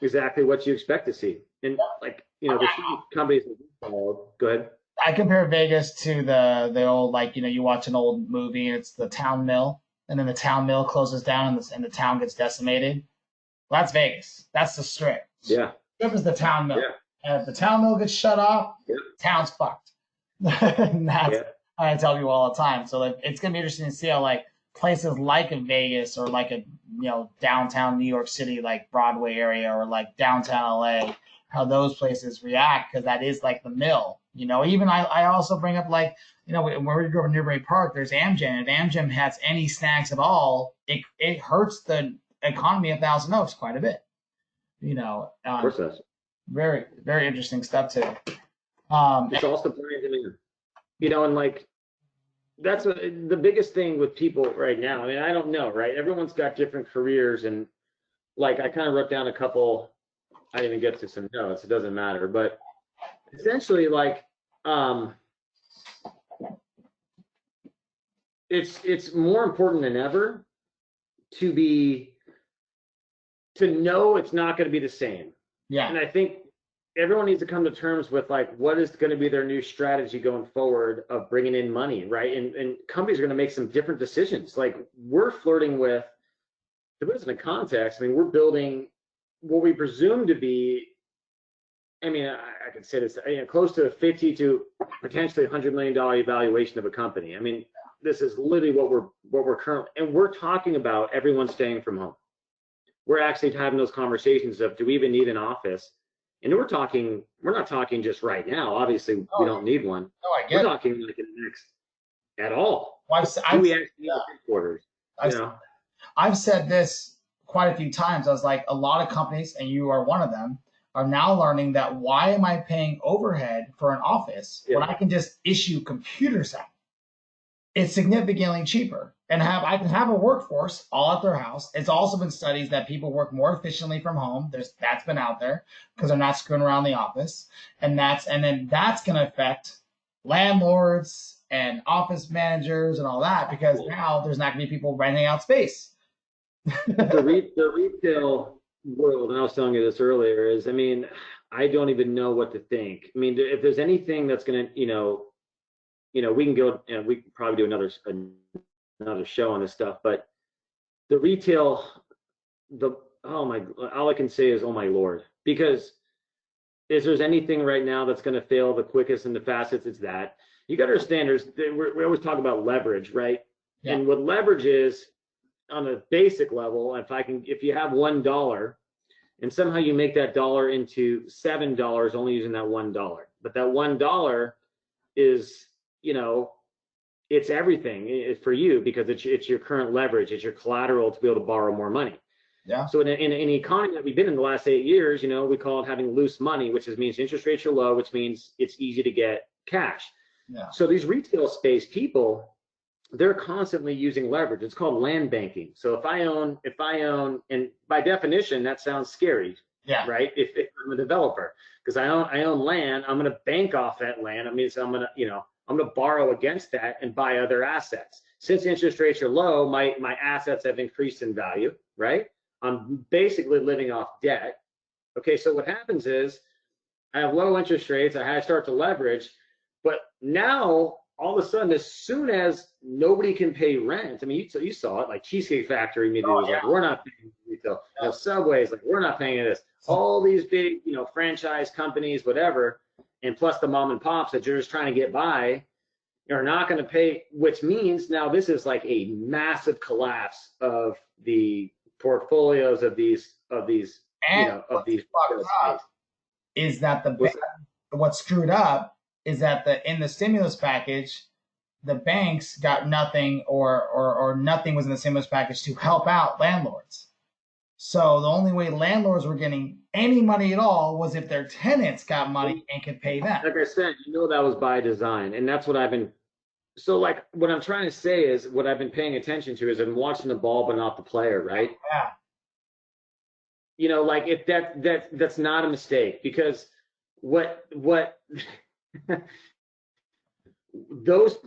exactly what you expect to see. And like, you know, the companies that we follow, go ahead. I compare Vegas to the old, like, you know, you watch an old movie and it's the town mill, and then the town mill closes down and the town gets decimated. Well, that's Vegas. That's the strip. Yeah. Strip is the town mill. Yeah. And if the town mill gets shut off, town's fucked. And that's I tell people all the time. So like, it's gonna be interesting to see how like places like a Vegas or like a, you know, downtown New York City, like Broadway area, or like downtown LA, how those places react, because that is like the mill. You know, even I also bring up, like, you know, when we grew up in Newbury Park, there's Amgen. If Amgen has any snacks at all, it hurts the economy of Thousand Oaks quite a bit. You know, of course it does. Very, very interesting stuff too. It's all supply and demand. You know, and like that's the biggest thing with people right now. I mean, I don't know, right? Everyone's got different careers, and like I kind of wrote down a couple. I didn't even get to some notes. It doesn't matter, but essentially, like, it's more important than ever to know it's not going to be the same. Yeah. And I think everyone needs to come to terms with like what is going to be their new strategy going forward of bringing in money, right? And companies are going to make some different decisions. Like we're flirting with, to put this in a context, I mean, we're building what we presume to be, I mean, I could say this, you know, close to a 50 to potentially $100 million evaluation of a company. I mean, this is literally what we're currently, and we're talking about everyone staying from home. We're actually having those conversations of, do we even need an office? And we're not talking just right now. Obviously, we don't need one. No, I get We're talking like in the next at all. Well, Do we actually need the headquarters? You I've, know, I've said this quite a few times. I was like, a lot of companies, and you are one of them, are now learning that why am I paying overhead for an office when I can just issue computers out? It's significantly cheaper and I can have a workforce all at their house. It's also been studies that people work more efficiently from home. That's been out there because they're not screwing around the office. And then that's going to affect landlords and office managers and all that because now there's not going to be people renting out space. the retail world, and I was telling you this earlier, is, I mean, I don't even know what to think. I mean, if there's anything that's going to, we can go and we can probably do another show on this stuff, but the retail, all I can say is, oh my Lord, because if there's anything right now that's going to fail the quickest and the fastest, it's that. You got to understand, we always talk about leverage, right? Yeah. And what leverage is on a basic level, if you have $1 and somehow you make that dollar into $7 only using that $1, but that $1 is, it's everything for you because it's your current leverage, it's your collateral to be able to borrow more money. Yeah. So in an economy that we've been in the last 8 years, we call it having loose money, which means interest rates are low, which means it's easy to get cash. Yeah. So these retail space people, they're constantly using leverage. It's called land banking. So if I own, and by definition, that sounds scary. Yeah. Right. If I'm a developer, because I own land, I'm going to bank off that land. I mean, so I'm going to borrow against that and buy other assets. Since interest rates are low, my assets have increased in value, right? I'm basically living off debt. Okay, so what happens is I have low interest rates, I start to leverage, but now all of a sudden, as soon as nobody can pay rent, I mean, you saw it, like Cheesecake Factory immediately was like, we're not paying retail. Subway's like, we're not paying this. All these big, franchise companies, whatever, and plus the mom and pops that you're just trying to get by are not going to pay, which means now this is like a massive collapse of the portfolios of these is that what's screwed up is that in the stimulus package, the banks got nothing or nothing was in the stimulus package to help out landlords. So the only way landlords were getting any money at all was if their tenants got money and could pay them. Like I said, that was by design, and that's what I've been. So like what I'm trying to say is what I've been paying attention to is I'm watching the ball but not the player, right? Yeah. Like if that's not a mistake, because what those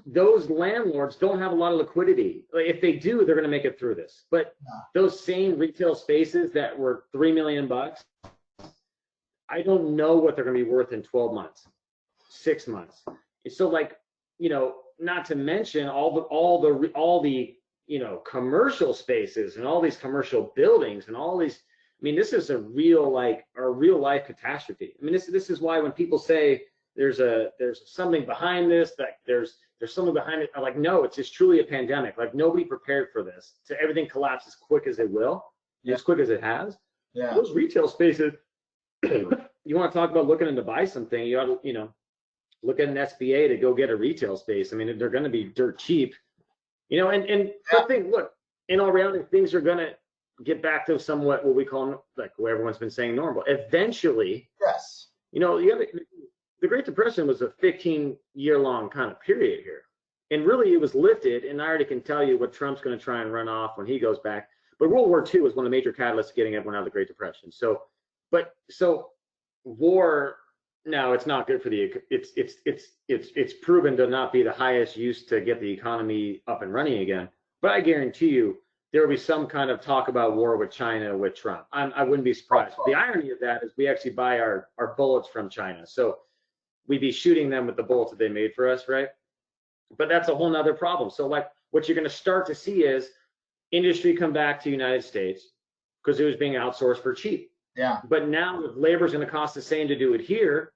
landlords don't have a lot of liquidity. Like if they do, they're going to make it through this. But those same retail spaces that were $3 million, I don't know what they're going to be worth in 12 months, 6 months. So like, not to mention all the commercial spaces and all these commercial buildings and all these. I mean, this is a real life catastrophe. I mean, this is why when people say there's something behind this, that there's something behind it, I'm like, no, it's just truly a pandemic. Like nobody prepared for this. So everything collapsed as quick as it will, as quick as it has. Yeah. Those retail spaces, you want to talk about looking to buy something, you ought to, look at an SBA to go get a retail space. I mean, they're going to be dirt cheap, and the thing, look, in all reality, things are going to get back to somewhat what we call, like what everyone's been saying, normal. Eventually, yes. The Great Depression was a 15-year-long kind of period here. And really it was lifted, and I already can tell you what Trump's going to try and run off when he goes back. But World War II was one of the major catalysts getting everyone out of the Great Depression. So war, now it's not good for it's proven to not be the highest use to get the economy up and running again. But I guarantee you there will be some kind of talk about war with China with Trump. I wouldn't be surprised. The irony of that is we actually buy our bullets from China. So we'd be shooting them with the bullets that they made for us, right? But that's a whole nother problem. So like what you're going to start to see is industry come back to the United States because it was being outsourced for cheap. Yeah. But now if labor is going to cost the same to do it here,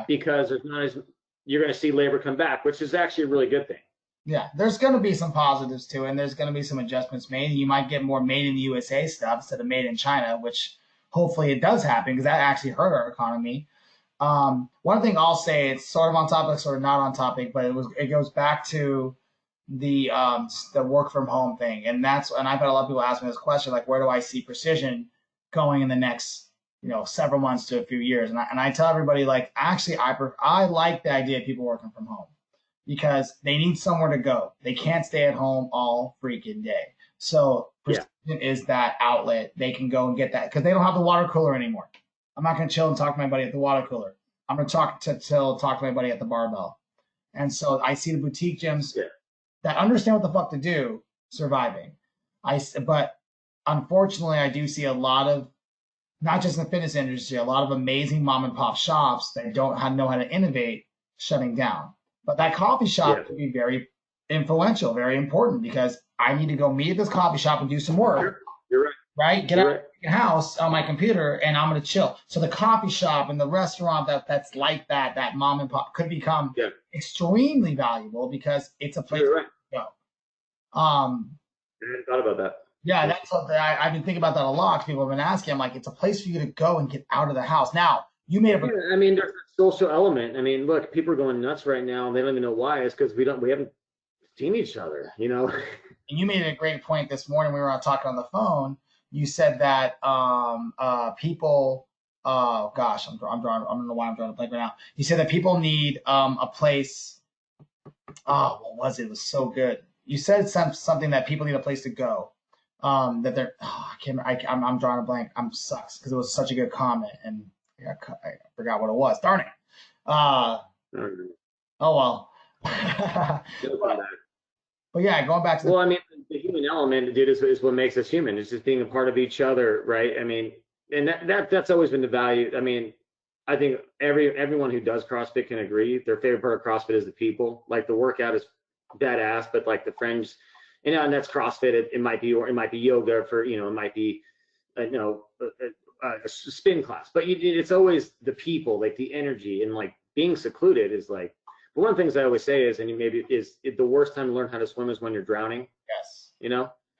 because there's not as, you're going to see labor come back, which is actually a really good thing. Yeah, there's going to be some positives too, and there's going to be some adjustments made. You might get more made in the USA stuff instead of made in China, which hopefully it does happen because that actually hurt our economy. One thing I'll say, it's sort of on topic, sort of not on topic, but it goes back to the work from home thing, and I've had a lot of people ask me this question, like, where do I see precision going in the next, several months to a few years? And I tell everybody, like, actually, I like the idea of people working from home because they need somewhere to go. They can't stay at home all freaking day. So Yeah. precision is that outlet. They can go and get that because they don't have the water cooler anymore. I'm not going to chill and talk to my buddy at the water cooler. I'm going to talk to my buddy at the barbell. And so I see the boutique gyms that understand what the fuck to do surviving. But unfortunately, I do see a lot of, not just in the fitness industry, a lot of amazing mom and pop shops that don't know how to innovate shutting down. But that coffee shop could be very influential, very important, because I need to go meet at this coffee shop and do some work. You're right. Right? Get out of the house on my computer and I'm going to chill. So the coffee shop and the restaurant that's like that mom and pop could become extremely valuable because it's a place to go. I hadn't thought about that. Yeah, that's something I've been thinking about that a lot. People have been asking. I'm like, it's a place for you to go and get out of the house. Now, you made a I mean, there's a social element. I mean, look, people are going nuts right now. They don't even know why. It's because we haven't seen each other, And you made a great point this morning. We were talking on the phone. You said that people. Oh gosh, I don't know why I'm drawing a blank right now. You said that people need a place. Oh, what was it? It was so good. You said something that people need a place to go. That they're. Oh, I'm drawing a blank. I'm sucks because it was such a good comment and I forgot what it was. Darn it. Oh well. But yeah, going back to I mean, the human element, dude, is what makes us human. It's just being a part of each other, right? I mean, and that's always been the value. I mean, I think everyone who does CrossFit can agree. Their favorite part of CrossFit is the people. Like the workout is badass, but like the friends, and that's CrossFit. It might be, or it might be yoga for, it might be, a spin class. But it's always the people, like the energy, and like being secluded is like. But one of the things I always say is, and maybe the worst time to learn how to swim is when you're drowning. Yes.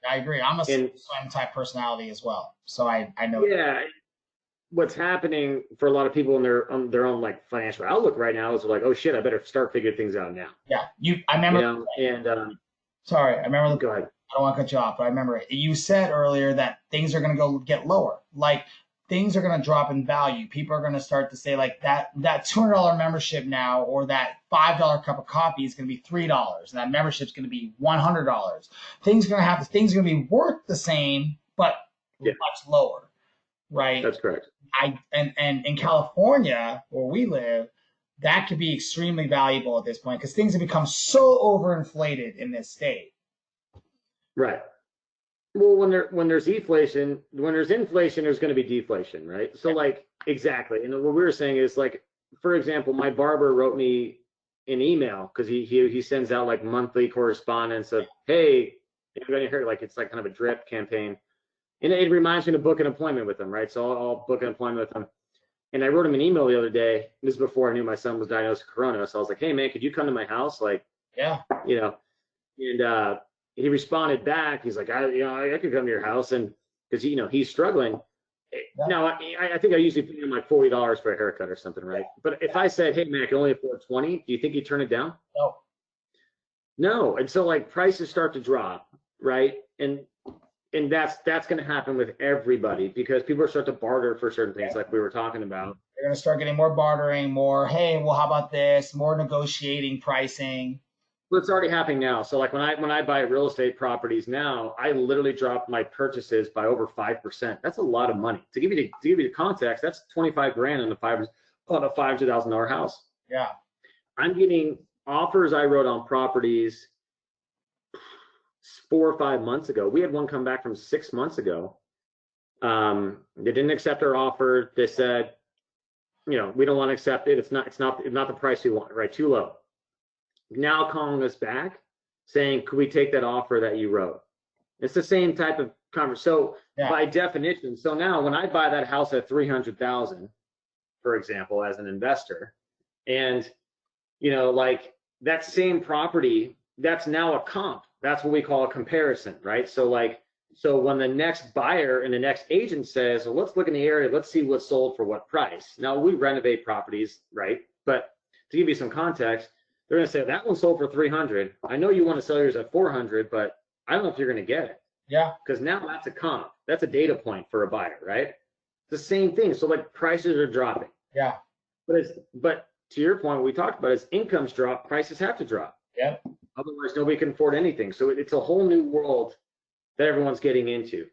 I agree. I'm a swim type personality as well, so I know. Yeah. What's happening for a lot of people in their own like financial outlook right now is like, oh shit, I better start figuring things out now. Yeah. I remember. Sorry, I remember. Go ahead. I don't want to cut you off, but I remember it. You said earlier that things are going to go get lower. Like things are going to drop in value. People are going to start to say like that $200 membership now, or that $5 cup of coffee is going to be $3, and that membership is going to be $100. Things are going to be worth the same, but much lower, right? That's correct. And in California, where we live, that could be extremely valuable at this point because things have become so overinflated in this state. Right. Well, when there's inflation, there's going to be deflation, right? So like exactly. And what we were saying is like, for example, my barber wrote me an email because he sends out like monthly correspondence of, hey, you're going to hear like it's like kind of a drip campaign, and it reminds me to book an appointment with him, right? So I'll book an appointment with him. And I wrote him an email the other day. This is before I knew my son was diagnosed with corona. So I was like, hey man, could you come to my house? Like, and he responded back. He's like, I could come to your house, and because he's struggling. Yeah. Now I think I usually pay him like $40 for a haircut or something, right? But if I said, hey man, I can only afford 20, do you think he'd turn it down? No. And so like prices start to drop, right? And that's going to happen with everybody because people are starting to barter for certain things, like we were talking about. They're going to start getting more bartering, more, hey, well, how about this? More negotiating pricing. Well, it's already happening now. So like when I buy real estate properties now, I literally drop my purchases by over 5%. That's a lot of money. To give you the context, that's 25 grand on a $500,000 house. Yeah. I'm getting offers I wrote on properties 4 or 5 months ago. We had one come back from 6 months ago. They didn't accept our offer. They said, we don't want to accept it. It's not the price we want, right? Too low. Now calling us back saying, could we take that offer that you wrote? It's the same type of conversation. So by definition, so now when I buy that house at 300,000, for example, as an investor, and like that same property, that's now a comp. That's what we call a comparison, right? So when the next buyer and the next agent says, well, let's look in the area, let's see what's sold for what price. Now we renovate properties, right? But to give you some context, they're going to say that one sold for 300. I know you want to sell yours at 400, but I don't know if you're going to get it. Yeah. Because now that's a comp. That's a data point for a buyer, right? It's the same thing. So like prices are dropping. Yeah. But to your point, what we talked about is incomes drop, prices have to drop. Yeah. Otherwise, nobody can afford anything. So it's a whole new world that everyone's getting into.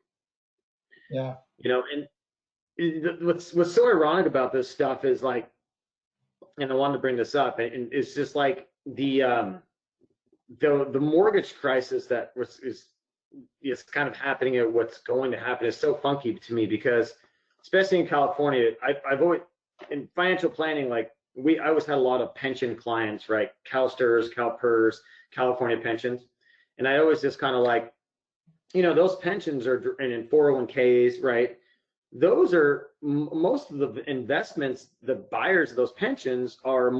Yeah. You know, and what's so ironic about this stuff is like, and I wanted to bring this up, and it's just like the mortgage crisis that is kind of happening, and what's going to happen is so funky to me, because especially in California, I've always, in financial planning, like I always had a lot of pension clients, right? CalSTRS, CalPERS, California pensions. And I always just kind of like, you know, those pensions are in 401ks, right? Those are most of the investments, the buyers of those pensions are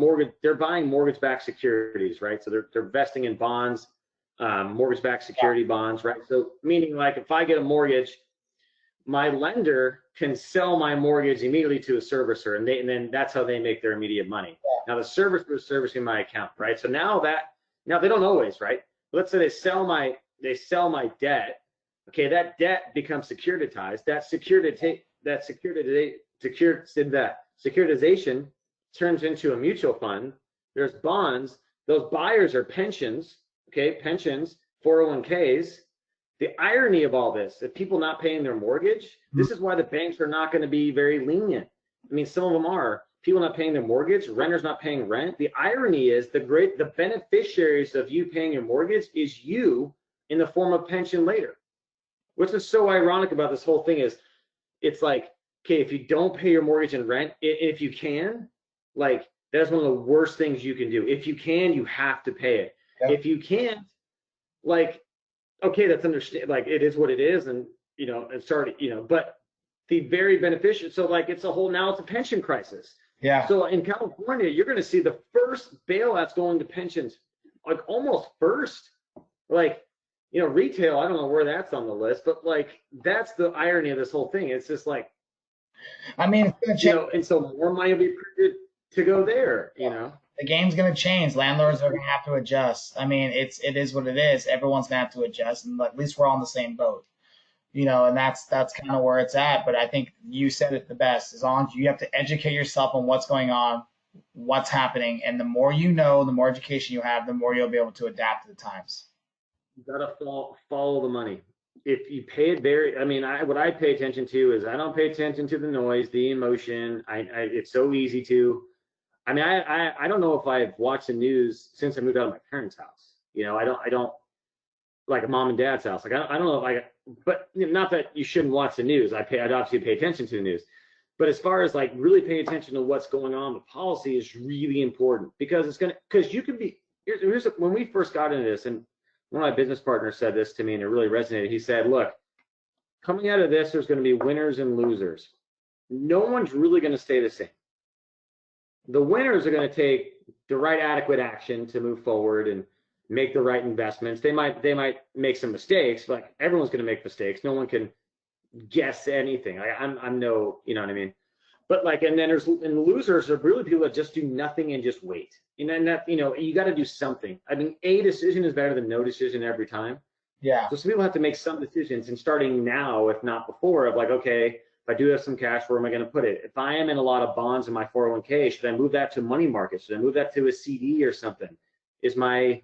they're buying mortgage-backed securities, right? So they're investing in bonds, mortgage-backed security bonds, right? So meaning like if I get a mortgage, my lender can sell my mortgage immediately to a servicer, and then that's how they make their immediate money. Now the servicer is servicing my account, right? So now they don't always, right? Let's say they sell my debt. Okay, that debt becomes securitized. That securitization turns into a mutual fund. There's bonds. Those buyers are pensions. Okay, pensions, 401ks. The irony of all this, if people not paying their mortgage, this is why the banks are not going to be very lenient. I mean, some of them are. People not paying their mortgage, renters not paying rent. The irony is the beneficiaries of you paying your mortgage is you in the form of pension later. What's just so ironic about this whole thing is it's like, okay, if you don't pay your mortgage and rent, if you can, like that's one of the worst things you can do. If you can, you have to pay it. Yep. If you can't, like, okay, that's understand, like it is what it is, and you know, and started, you know, but the very beneficial, so like it's a pension crisis. Yeah. So in California, you're going to see the first bailouts going to pensions, like almost first, like, you know, retail, I don't know where that's on the list, but like that's the irony of this whole thing. It's just like, I mean, it's gonna change. You know, and so more money will be printed to go there, you know. The game's gonna change. Landlords are gonna have to adjust. I mean, it is what it is. Everyone's gonna have to adjust, and at least we're all in the same boat, you know. And that's kind of where it's at. But I think you said it the best. As long as you have to educate yourself on what's going on, what's happening, and the more you know, the more education you have, the more you'll be able to adapt to the times. You gotta follow the money. If you pay it I mean, what I pay attention to is I don't pay attention to the noise, the emotion. It's so easy to. I mean, I don't know if I've watched the news since I moved out of my parents' house. You know, I don't like a mom and dad's house. Like I don't know if but not that you shouldn't watch the news. I'd obviously pay attention to the news, but as far as like really pay attention to what's going on, the policy is really important because you can be. Here's when we first got into this, and one of my business partners said this to me, and it really resonated. He said, "Look, coming out of this, there's going to be winners and losers. No one's really going to stay the same. The winners are going to take the right adequate action to move forward and make the right investments. They might make some mistakes. Like everyone's going to make mistakes. No one can guess anything. I'm no, you know what I mean? But like, and then the losers are really people that just do nothing and just wait. And that, you know, you got to do something. I mean, a decision is better than no decision every time. Yeah. So some people have to make some decisions, and starting now, if not before, of like, okay, if I do have some cash, where am I going to put it? If I am in a lot of bonds in my 401k, should I move that to money market? Should I move that to a CD or something? I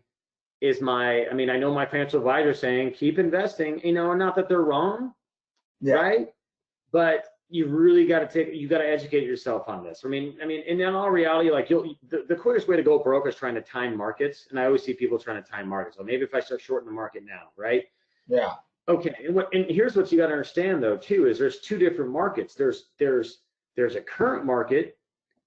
mean, I know my financial advisor is saying, keep investing, you know, not that they're wrong, yeah. Right? But you really got to educate yourself on this. I mean, and in all reality, like the quickest way to go broke is trying to time markets. And I always see people trying to time markets. So maybe if I start shorting the market now, right? Yeah. Okay, and here's what you got to understand though too is there's two different markets. There's a current market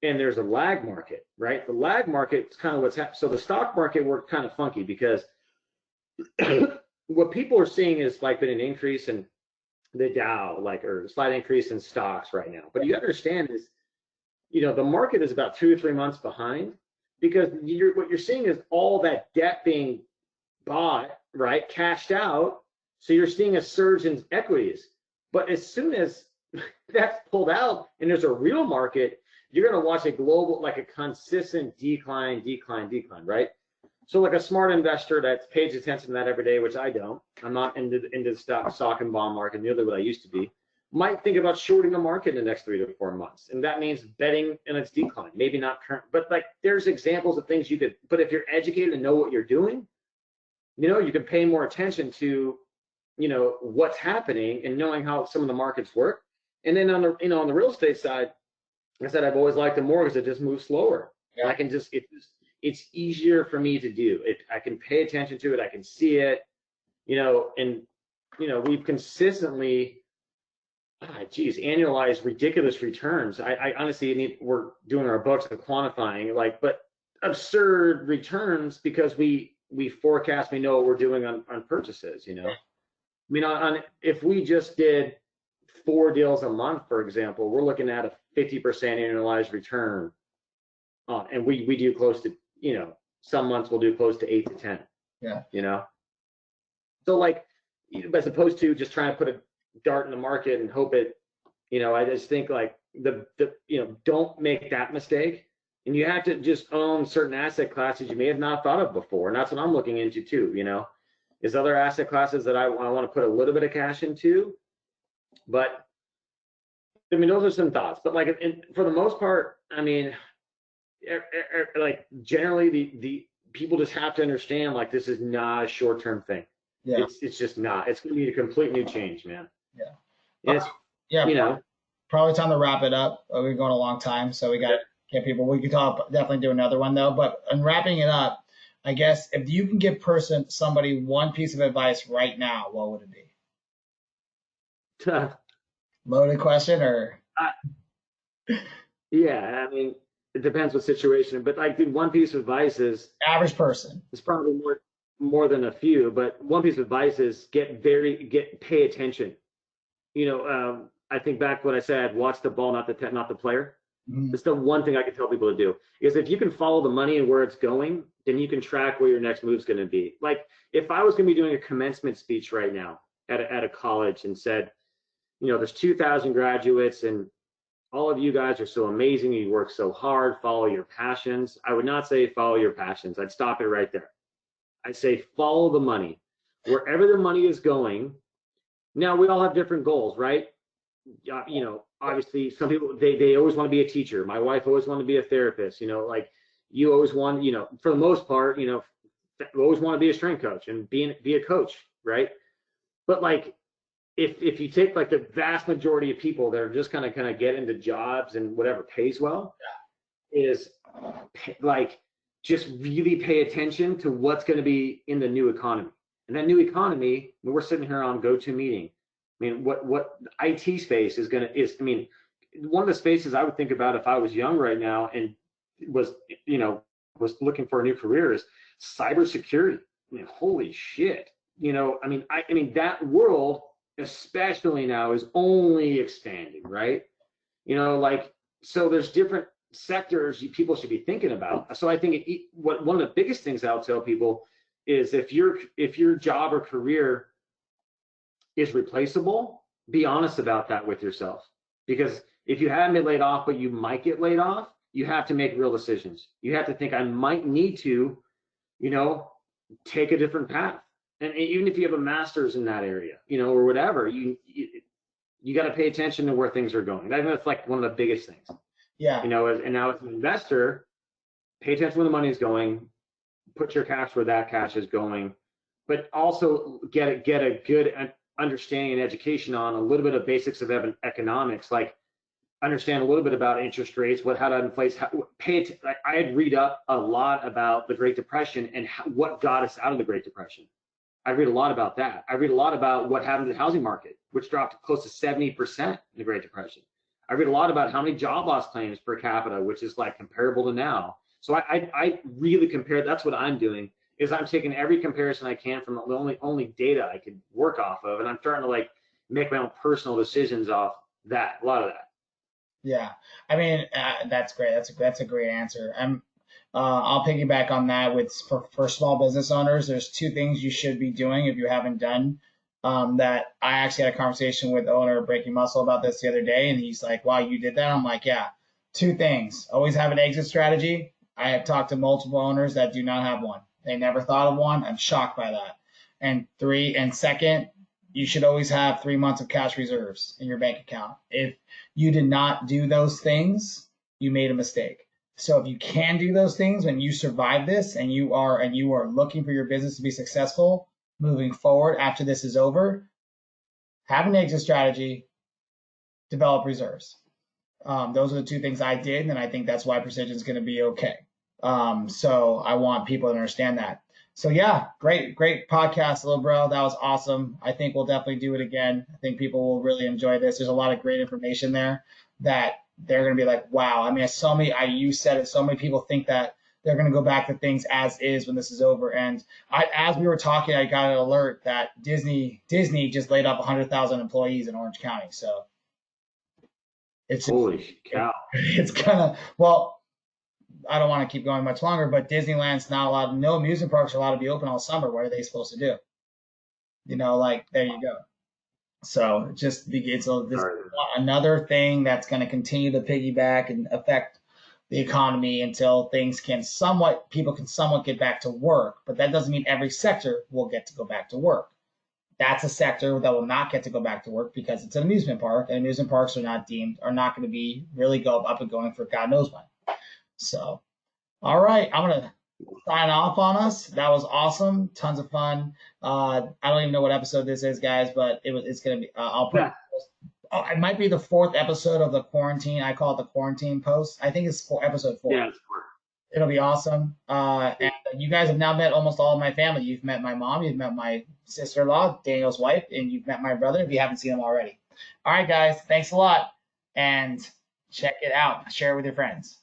and there's a lag market, right? The lag market is kind of what's happening. So the stock market worked kind of funky because what people are seeing is like been an increase in the Dow, like, or a slight increase in stocks right now. But you understand is, you know, the market is about 2 or 3 months behind because what you're seeing is all that debt being bought, right, cashed out. So you're seeing a surge in equities. But as soon as that's pulled out and there's a real market, you're going to watch a global, like a consistent decline, right? So like a smart investor that pays attention to that every day, which I don't, I'm not into the stock and bond market nearly what I used to be, might think about shorting the market in the next 3 to 4 months. And that means betting in its decline, maybe not current, but like there's examples of things you could, but if you're educated and know what you're doing, you can pay more attention to, what's happening and knowing how some of the markets work. And then on the real estate side, like I said, I've always liked the mortgage that just moves slower. Yeah. I can it's easier for me to do it. I can pay attention to it. I can see it, and, we've consistently, annualized ridiculous returns. I honestly we're doing our books and quantifying but absurd returns because we forecast, we know what we're doing on purchases, I mean, if we just did 4 deals a month, for example, we're looking at a 50% annualized return. And we do close to, some months we'll do close to 8 to 10. Yeah. So like, as opposed to just trying to put a dart in the market and hope it, I just think like don't make that mistake. And you have to just own certain asset classes you may have not thought of before. And that's what I'm looking into too, is other asset classes that I want to put a little bit of cash into. But I mean, those are some thoughts. But like, for the most part, I mean, like generally the people just have to understand like this is not a short-term thing. Yeah. It's just not. It's going to be a complete new change, man. Yeah. And probably time to wrap it up. We're going a long time, so we got to get people. We could definitely do another one though. But in wrapping it up, I guess if you can give somebody one piece of advice right now, what would it be? Loaded question, or? Yeah, I mean, it depends what situation, but like, dude, one piece of advice is average person. It's probably more than a few, but one piece of advice is pay attention. I think back to what I said, watch the ball, not the player. Mm-hmm. That's the one thing I can tell people to do, is if you can follow the money and where it's going, then you can track where your next move is going to be. Like if I was going to be doing a commencement speech right now at a college and said, there's 2,000 graduates and all of you guys are so amazing. You work so hard, follow your passions. I would not say follow your passions. I'd stop it right there. I'd say follow the money. Wherever the money is going. Now, we all have different goals, right? Obviously, some people, they always want to be a teacher. My wife always wanted to be a therapist. Like you always want, for the most part, you always want to be a strength coach and be a coach, right? But like, if you take like the vast majority of people that are just kind of get into jobs and whatever pays well, is like just really pay attention to what's going to be in the new economy. And that new economy, we're sitting here on GoToMeeting. I mean, what IT space is I mean, one of the spaces I would think about if I was young right now and was looking for a new career is cybersecurity. I mean, holy shit. I mean that world, especially now, is only expanding, right? So there's different sectors people should be thinking about. So I think one of the biggest things I'll tell people is if your job or career is replaceable, be honest about that with yourself. Because if you haven't been laid off, but you might get laid off, you have to make real decisions. You have to think, I might need to, take a different path. And even if you have a master's in that area, or whatever, you got to pay attention to where things are going. I think that's like one of the biggest things. Yeah. And now as an investor, pay attention where the money is going, put your cash where that cash is going, but also get a good understanding and education on a little bit of basics of economics, like understand a little bit about interest rates, how to inflate, I had read up a lot about the Great Depression and what got us out of the Great Depression. I read a lot about that. I read a lot about what happened to the housing market, which dropped close to 70% in the Great Depression. I read a lot about how many job loss claims per capita, which is like comparable to now. So I really compare, that's what I'm doing, is I'm taking every comparison I can from the only data I could work off of, and I'm starting to like make my own personal decisions off that, a lot of that. Yeah, I mean, that's great. That's a great answer. I'll piggyback on that for small business owners. There's 2 things you should be doing if you haven't done. That I actually had a conversation with the owner of Breaking Muscle about this the other day, and he's like, "Wow, you did that?" I'm like, "Yeah." Two things. Always have an exit strategy. I have talked to multiple owners that do not have one. They never thought of one. I'm shocked by that. And second, you should always have 3 months of cash reserves in your bank account. If you did not do those things, you made a mistake. So if you can do those things when you survive this and you are looking for your business to be successful moving forward after this is over, have an exit strategy, develop reserves. Those are the two things I did, and I think that's why Precision is going to be okay. So I want people to understand that. So yeah, great podcast, little bro. That was awesome. I think we'll definitely do it again. I think people will really enjoy this. There's a lot of great information there that they're going to be like, wow. I mean, you said it. So many people think that they're going to go back to things as is when this is over. And as we were talking, I got an alert that Disney just laid off 100,000 employees in Orange County. So it's holy cow. It's kind of, I don't want to keep going much longer, but Disneyland's not allowed, no amusement parks are allowed to be open all summer. What are they supposed to do? There you go. So it's another thing that's going to continue to piggyback and affect the economy until people can somewhat get back to work. But that doesn't mean every sector will get to go back to work. That's a sector that will not get to go back to work because it's an amusement park, and amusement parks are not going to be really go up and going for God knows when. So, all right, I'm going to sign off on us. That was awesome. Tons of fun. I don't even know what episode this is, guys, but it's going to be, I'll put, it might be the 4th episode of the quarantine. I call it the quarantine post. I think it's episode 4. Yeah, it's 4. It'll be awesome. And you guys have now met almost all of my family. You've met my mom, you've met my sister-in-law, Daniel's wife, and you've met my brother if you haven't seen them already. All right, guys, thanks a lot. And check it out. Share it with your friends.